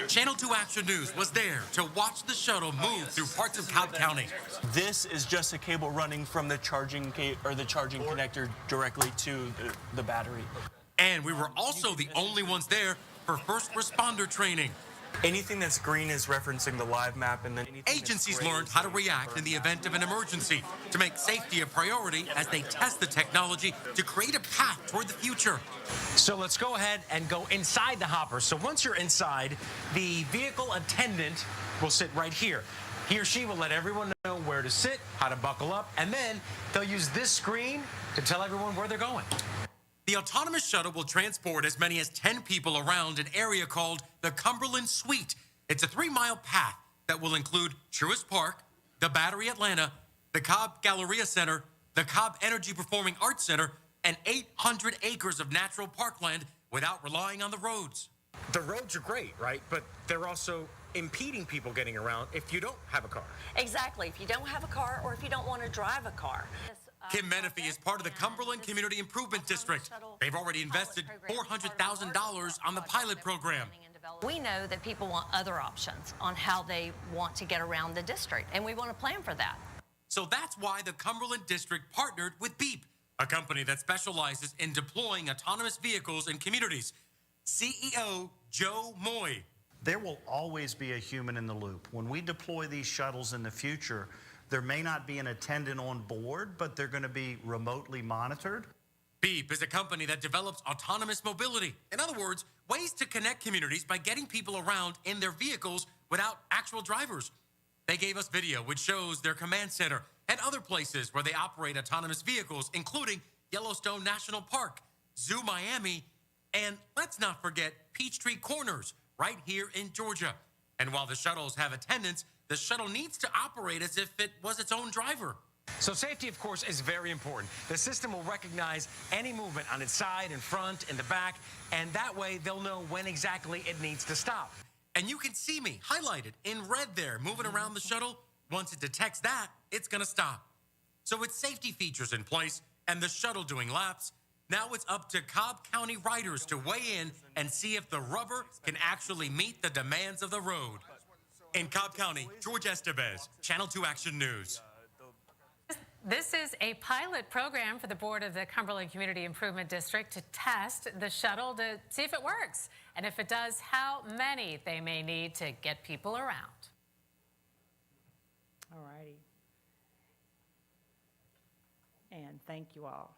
Channel 2 Action News was there to watch the shuttle move through parts of Cobb County. This is just a cable running from the charging connector directly to the battery. And we were also the only ones there for first responder training. Anything that's green is referencing the live map, and then Agencies learned how to react in the event of an emergency to make safety a priority as they test the technology to create a path toward the future. So let's go ahead and go inside the hopper. So once you're inside, the vehicle attendant will sit right here. He or she will let everyone know where to sit, how to buckle up, and then they'll use this screen to tell everyone where they're going. The autonomous shuttle will transport as many as 10 people around an area called the Cumberland Suite. It's a 3-mile path that will include Truist Park, the Battery Atlanta, the Cobb Galleria Center, the Cobb Energy Performing Arts Center, and 800 acres of natural parkland without relying on the roads. The roads are great, right? But they're also impeding people getting around if you don't have a car. Exactly. If you don't have a car or if you don't want to drive a car. Kim Menifee is part of the Cumberland Community Improvement District. They've already invested $400,000 on the pilot program. We know that people want other options on how they want to get around the district, and we want to plan for that. So that's why the Cumberland District partnered with Beep, a company that specializes in deploying autonomous vehicles in communities. CEO Joe Moy. There will always be a human in the loop. When we deploy these shuttles in the future, there may not be an attendant on board, but they're going to be remotely monitored. Beep is a company that develops autonomous mobility. In other words, ways to connect communities by getting people around in their vehicles without actual drivers. They gave us video which shows their command center and other places where they operate autonomous vehicles, including Yellowstone National Park, Zoo Miami, and let's not forget Peachtree Corners right here in Georgia. And while the shuttles have attendants, the shuttle needs to operate as if it was its own driver. So safety, of course, is very important. The system will recognize any movement on its side, in front, in the back, and that way they'll know when exactly it needs to stop. And you can see me highlighted in red there, moving around the shuttle. Once it detects that, it's gonna stop. So with safety features in place and the shuttle doing laps, now it's up to Cobb County riders to weigh in and see if the rubber can actually meet the demands of the road. In Cobb County, George Estevez, Channel 2 Action News. This is a pilot program for the board of the Cumberland Community Improvement District to test the shuttle to see if it works. And if it does, how many they may need to get people around. All righty. And thank you all.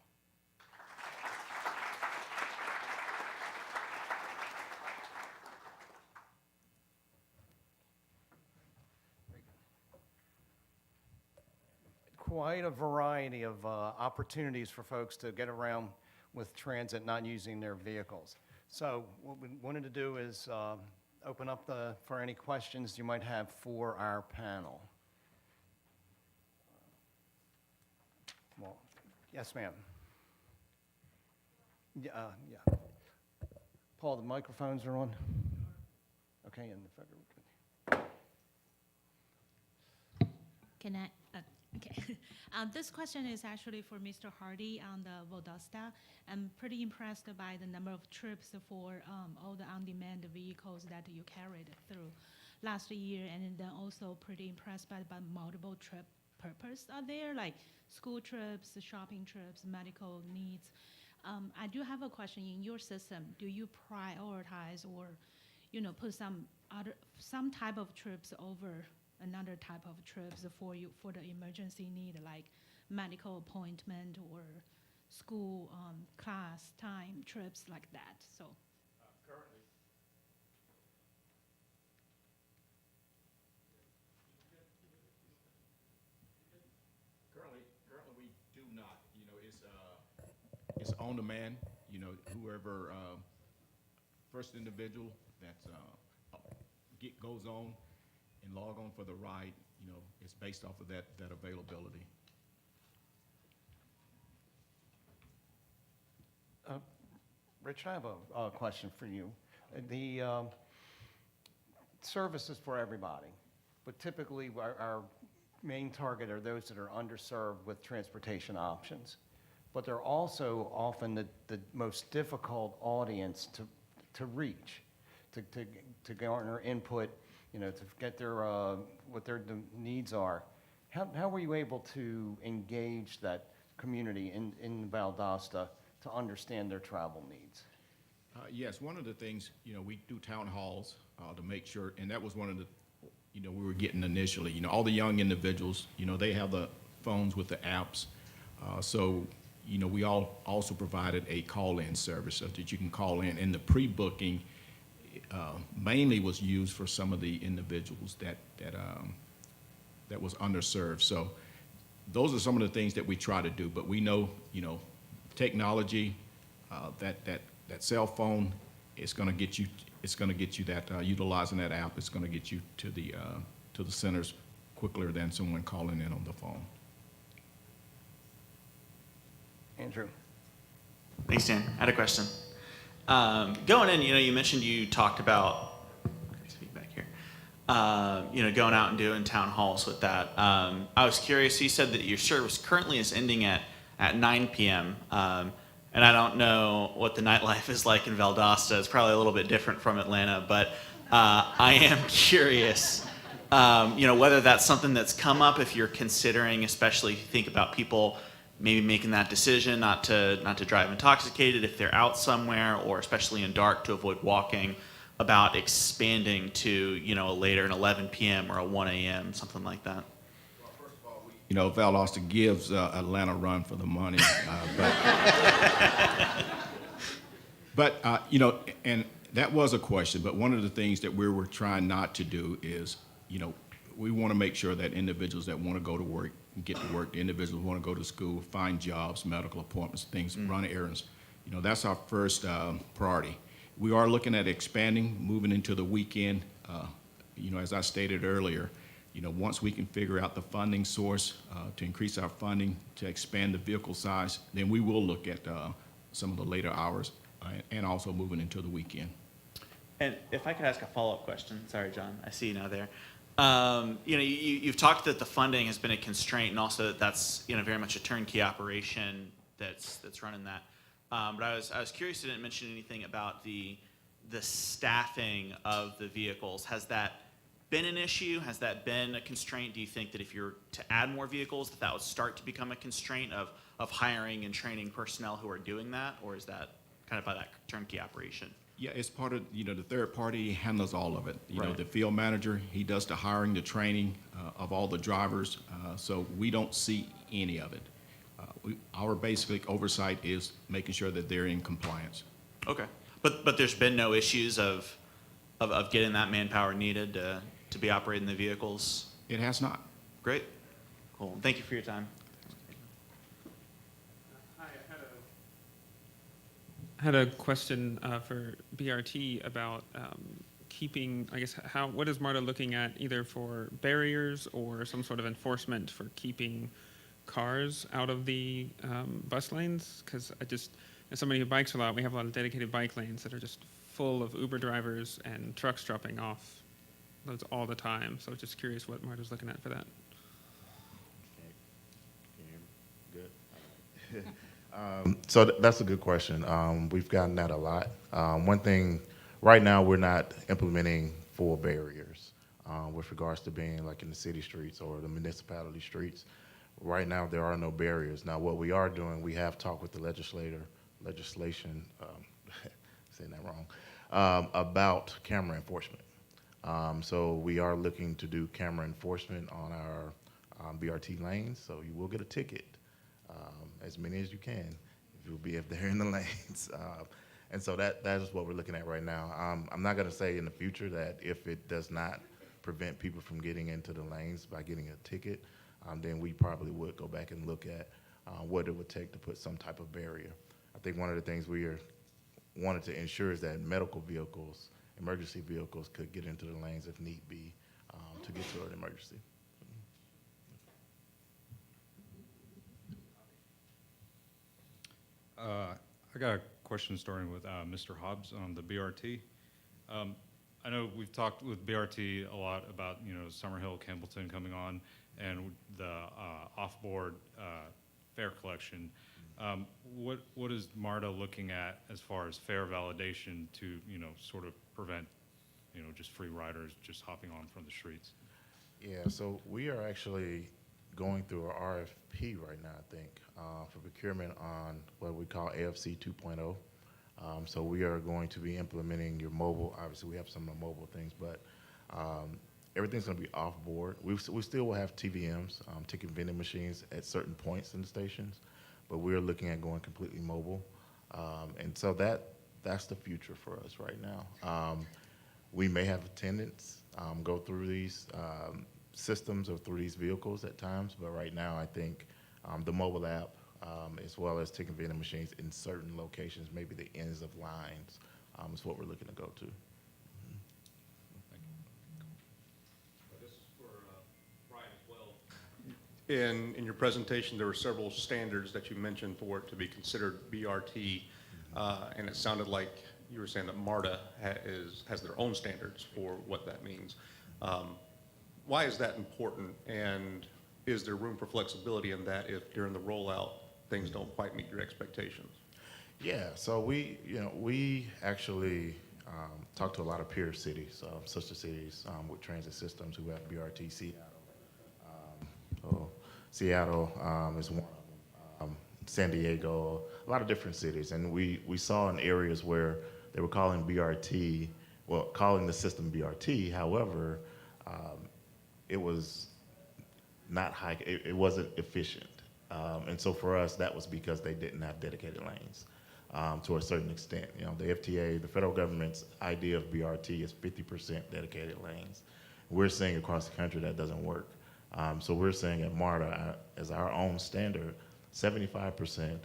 Quite a variety of opportunities for folks to get around with transit, not using their vehicles. So what we wanted to do is open up for any questions you might have for our panel. Well, yes, ma'am. Yeah. Paul, the microphones are on? Okay, and the federal. Can I? Okay. This question is actually for Mr. Hardy on the Valdosta. I'm pretty impressed by the number of trips for all the on-demand vehicles that you carried through last year, and then also pretty impressed by multiple trip purpose are there, like school trips, shopping trips, medical needs. I do have a question. In your system, do you prioritize or, put some type of trips over another type of trips for the emergency need, like medical appointment or school class time trips like that? So currently we do not. It's on demand. Whoever first individual that's goes on and log on for the ride, it's based off of that availability. Rich, I have a question for you. The service is for everybody, but typically our main target are those that are underserved with transportation options. But they're also often the most difficult audience to reach, to garner input, to get their what their needs are. How were you able to engage that community in Valdosta to understand their travel needs? Yes, one of the things, we do town halls to make sure, and that was one of the, we were getting initially. All the young individuals, they have the phones with the apps. So, we also provided a call-in service so that you can call in. And the pre-booking, mainly was used for some of the individuals that was underserved. So those are some of the things that we try to do, but we know, technology, that cell phone is going to get you. It's going to get you that utilizing that app. It's going to get you to the centers quicker than someone calling in on the phone. Andrew. Thanks, Dan. I had a question. Going in, you mentioned you talked about, back here, going out and doing town halls with that. I was curious, you said that your service currently is ending at 9 p.m., and I don't know what the nightlife is like in Valdosta. It's probably a little bit different from Atlanta, but I am curious, whether that's something that's come up if you're considering, especially if you think about people maybe making that decision not to drive intoxicated if they're out somewhere, or especially in dark to avoid walking, about expanding to, later an 11 p.m. or a 1 a.m., something like that. Valdosta gives Atlanta a run for the money, but and that was a question. But one of the things that we were trying not to do is, we want to make sure that individuals that want to go to work get to work, the individuals who want to go to school, find jobs, medical appointments, things, run errands. That's our first priority. We are looking at expanding, moving into the weekend. As I stated earlier, once we can figure out the funding source to increase our funding, to expand the vehicle size, then we will look at some of the later hours and also moving into the weekend. And if I could ask a follow-up question, sorry, John, I see you now there. You've talked that the funding has been a constraint, and also that that's very much a turnkey operation that's running that. But I was curious, you didn't mention anything about the staffing of the vehicles. Has that been an issue? Has that been a constraint? Do you think that if you're to add more vehicles, that would start to become a constraint of hiring and training personnel who are doing that, or is that kind of by that turnkey operation? Yeah, it's part of, the third party handles all of it. Right. The field manager, he does the hiring, the training of all the drivers, so we don't see any of it. Our basic oversight is making sure that they're in compliance. Okay, but there's been no issues of getting that manpower needed to be operating the vehicles? It has not. Great, cool. Thank you for your time. I had a question for BRT about keeping, I guess, what is MARTA looking at either for barriers or some sort of enforcement for keeping cars out of the bus lanes? Because as somebody who bikes a lot, we have a lot of dedicated bike lanes that are just full of Uber drivers and trucks dropping off those all the time. So just curious what MARTA's looking at for that. Good. So that's a good question. We've gotten that a lot. One thing, right now we're not implementing full barriers with regards to being like in the city streets or the municipality streets. Right now there are no barriers. Now what we are doing, we have talked with the legislation, saying that wrong, about camera enforcement. So we are looking to do camera enforcement on our BRT lanes, so you will get a ticket. As many as you can, if they're in the lanes. And so that is what we're looking at right now. I'm not gonna say in the future that if it does not prevent people from getting into the lanes by getting a ticket, then we probably would go back and look at what it would take to put some type of barrier. I think one of the things we wanted to ensure is that medical vehicles, emergency vehicles could get into the lanes if need be to get to an emergency. I got a question starting with Mr. Hobbs on the BRT. I know we've talked with BRT a lot about, Summerhill, Campbellton coming on, and the off-board fare collection. What is MARTA looking at as far as fare validation to, sort of prevent, just free riders just hopping on from the streets? Yeah, so we are actually going through an RFP right now, I think, for procurement on what we call AFC 2.0. So we are going to be implementing your mobile. Obviously, we have some of the mobile things, but everything's going to be off board. We still will have TVMs, ticket vending machines at certain points in the stations, but we're looking at going completely mobile. And so that's the future for us right now. We may have attendants go through these systems or through these vehicles at times, but right now I think the mobile app, as well as ticket vending machines in certain locations, maybe the ends of lines, is what we're looking to go to. This is for Bryan as well. In your presentation, there were several standards that you mentioned for it to be considered BRT, and it sounded like you were saying that MARTA has their own standards for what that means. Why is that important, and is there room for flexibility in that if during the rollout things don't quite meet your expectations? Yeah, so we actually talk to a lot of peer cities, sister cities with transit systems who have BRT. Seattle is one of them. San Diego, a lot of different cities, and we saw in areas where they were calling BRT, well, calling the system BRT. However, it was not high. It wasn't efficient, and so for us, that was because they didn't have dedicated lanes. To a certain extent, the FTA, the federal government's idea of BRT is 50% dedicated lanes. We're seeing across the country that doesn't work. So we're saying at MARTA, as our own standard, 75%,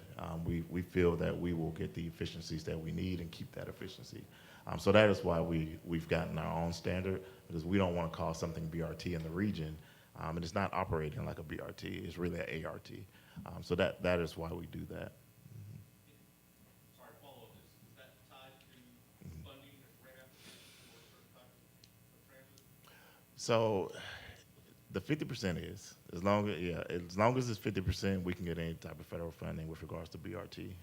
we feel that we will get the efficiencies that we need and keep that efficiency. So that is why we've gotten our own standard, because we don't want to call something BRT in the region, and it's not operating like a BRT, it's really an ART. So that is why we do that. Sorry, follow-up. Is that tied to funding or grant or certain type of transit? So the 50% is, as long as it's 50%, we can get any type of federal funding with regards to BRT.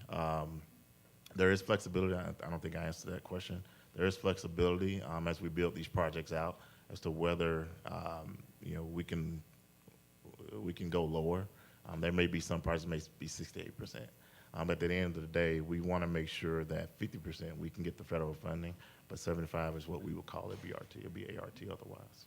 There is flexibility. I don't think I answered that question. There is flexibility as we build these projects out as to whether we can go lower. There may be some projects may be 68%. At the end of the day, we want to make sure that 50% we can get the federal funding, but 75 is what we would call a BRT. It'll be ART otherwise.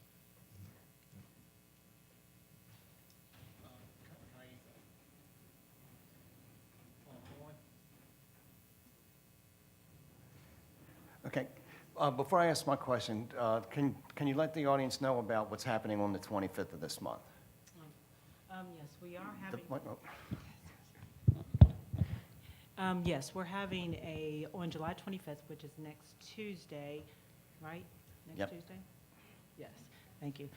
Okay. Before I ask my question, can you let the audience know about what's happening on the 25th of this month? Yes, we are having. Oh. Yes, we're having on July 25th, which is next Tuesday, right? Next Tuesday? Yes, thank you.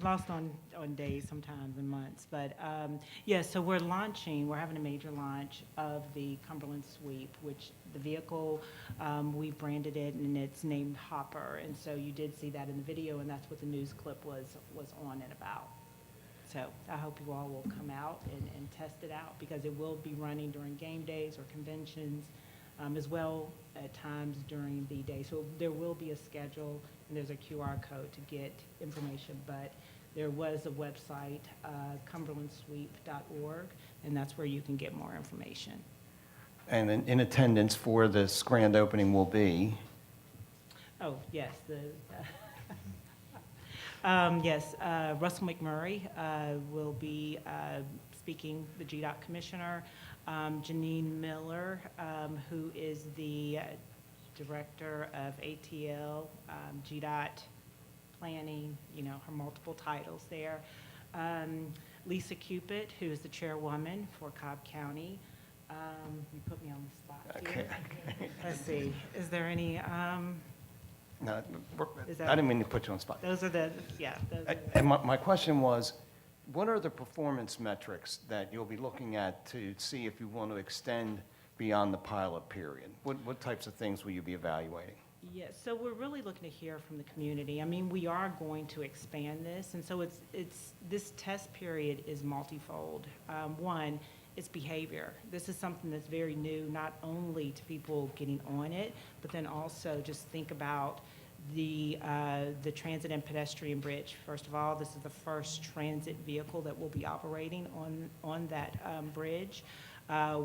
Lost on days sometimes and months, but yes, so we're having a major launch of the Cumberland Sweep, which the vehicle, we branded it and it's named Hopper, and so you did see that in the video, and that's what the news clip was on and about. So I hope you all will come out and test it out, because it will be running during game days or conventions, as well at times during the day. So there will be a schedule, and there's a QR code to get information, but there was a website, cumberlandsweep.org, and that's where you can get more information. And in attendance for this grand opening will be? Oh, yes, yes, Russell McMurray will be speaking, the GDOT commissioner. Janine Miller, who is the director of ATL, GDOT planning, her multiple titles there. Lisa Cupid, who is the chairwoman for Cobb County. You put me on the spot here. Okay. Let's see, is there any, No, Is that- I didn't mean to put you on the spot. those are the, yeah. Those are the- And my question was, what are the performance metrics that you'll be looking at to see if you want to extend beyond the pilot period? What types of things will you be evaluating? Yes, so we're really looking to hear from the community. I mean, we are going to expand this, and so this test period is multifold. One, it's behavior. This is something that's very new, not only to people getting on it, but then also just think about the transit and pedestrian bridge. First of all, this is the first transit vehicle that will be operating on that bridge,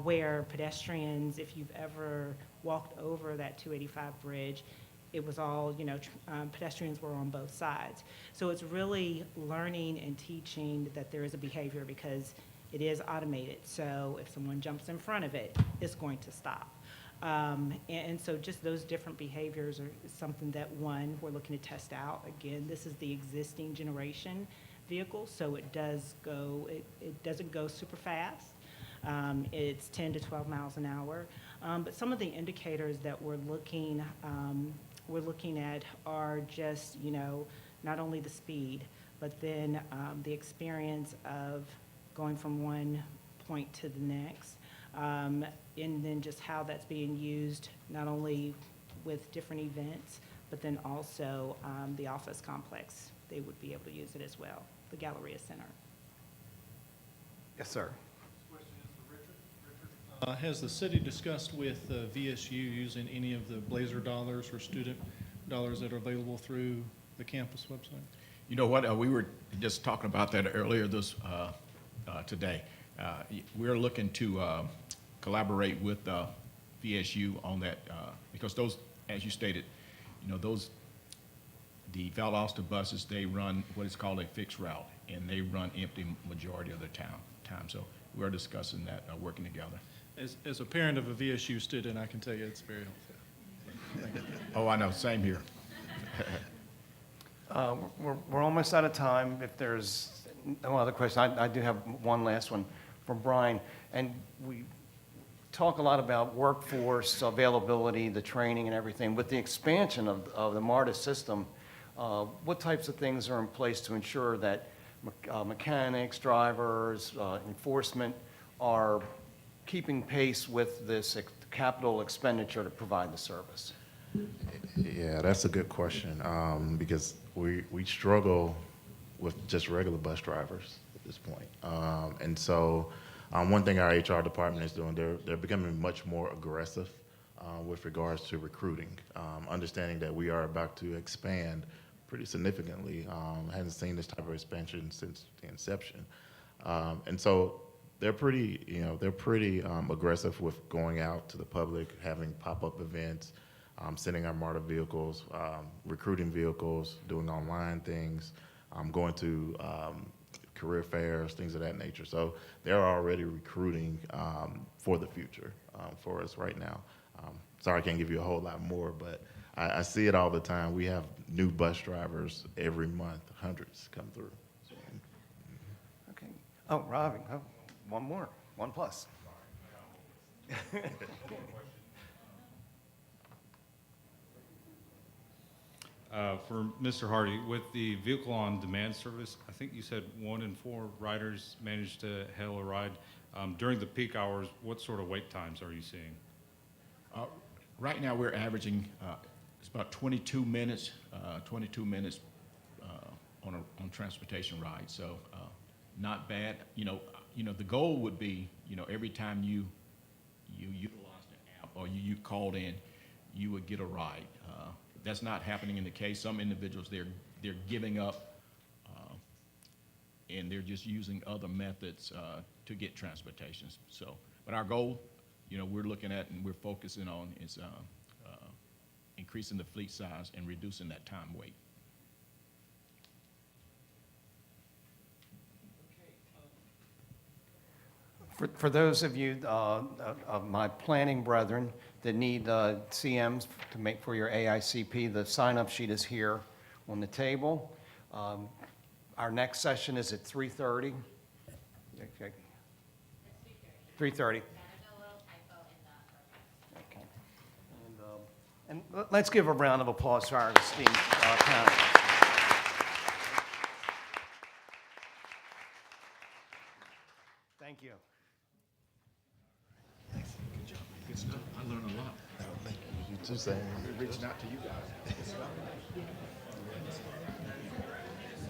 where pedestrians, if you've ever walked over that 285 bridge, it was all, pedestrians were on both sides. So it's really learning and teaching that there is a behavior, because it is automated. So if someone jumps in front of it, it's going to stop. And so just those different behaviors are something that, one, we're looking to test out. Again, this is the existing generation vehicle, so it doesn't go super fast. It's 10 to 12 miles an hour. But some of the indicators that we're looking at are just, not only the speed, but then the experience of going from one point to the next. And then just how that's being used, not only with different events, but then also the office complex. They would be able to use it as well, the Galleria Center. Yes, sir. Has the city discussed with VSU using any of the Blazer dollars or student dollars that are available through the campus website? You know what, we were just talking about that earlier today. We're looking to collaborate with VSU on that, because those, as you stated, the Valdosta buses, they run what is called a fixed route, and they run empty majority of the time. So we're discussing that, working together. As a parent of a VSU student, I can tell you it's very helpful. Oh, I know, same here. We're almost out of time. If there's no other question, I do have one last one from Bryan. And we talk a lot about workforce availability, the training and everything. With the expansion of the MARTA system, what types of things are in place to ensure that mechanics, drivers, enforcement are keeping pace with this capital expenditure to provide the service? Yeah, that's a good question, because we struggle with just regular bus drivers at this point. And so one thing our HR department is doing, they're becoming much more aggressive with regards to recruiting, understanding that we are about to expand pretty significantly. Hadn't seen this type of expansion since the inception. And so they're pretty aggressive with going out to the public, having pop-up events, sending our MARTA vehicles, recruiting vehicles, doing online things, going to career fairs, things of that nature. So they're already recruiting for the future for us right now. Sorry I can't give you a whole lot more, but I see it all the time. We have new bus drivers every month, hundreds come through. So, Okay. Oh, Robbie, one more, one plus. For Mr. Hardy, with the vehicle on demand service, I think you said 1 in 4 riders managed to hail a ride. During the peak hours, what sort of wait times are you seeing? Right now, we're averaging, it's about 22 minutes on transportation rides. So not bad. The goal would be, every time you utilized an app or you called in, you would get a ride. That's not happening in the case. Some individuals, they're giving up and they're just using other methods to get transportation. So, but our goal, we're looking at and we're focusing on is increasing the fleet size and reducing that time wait. For those of you of my planning brethren that need CMs to make for your AICP, the sign-up sheet is here on the table. Our next session is at 3:30. Okay. 3:30. Okay. And let's give a round of applause to our esteemed panelists. Thank you. Good job. Good stuff. I learned a lot. thank you. You too, Sam. We're reaching out to you guys. Good stuff.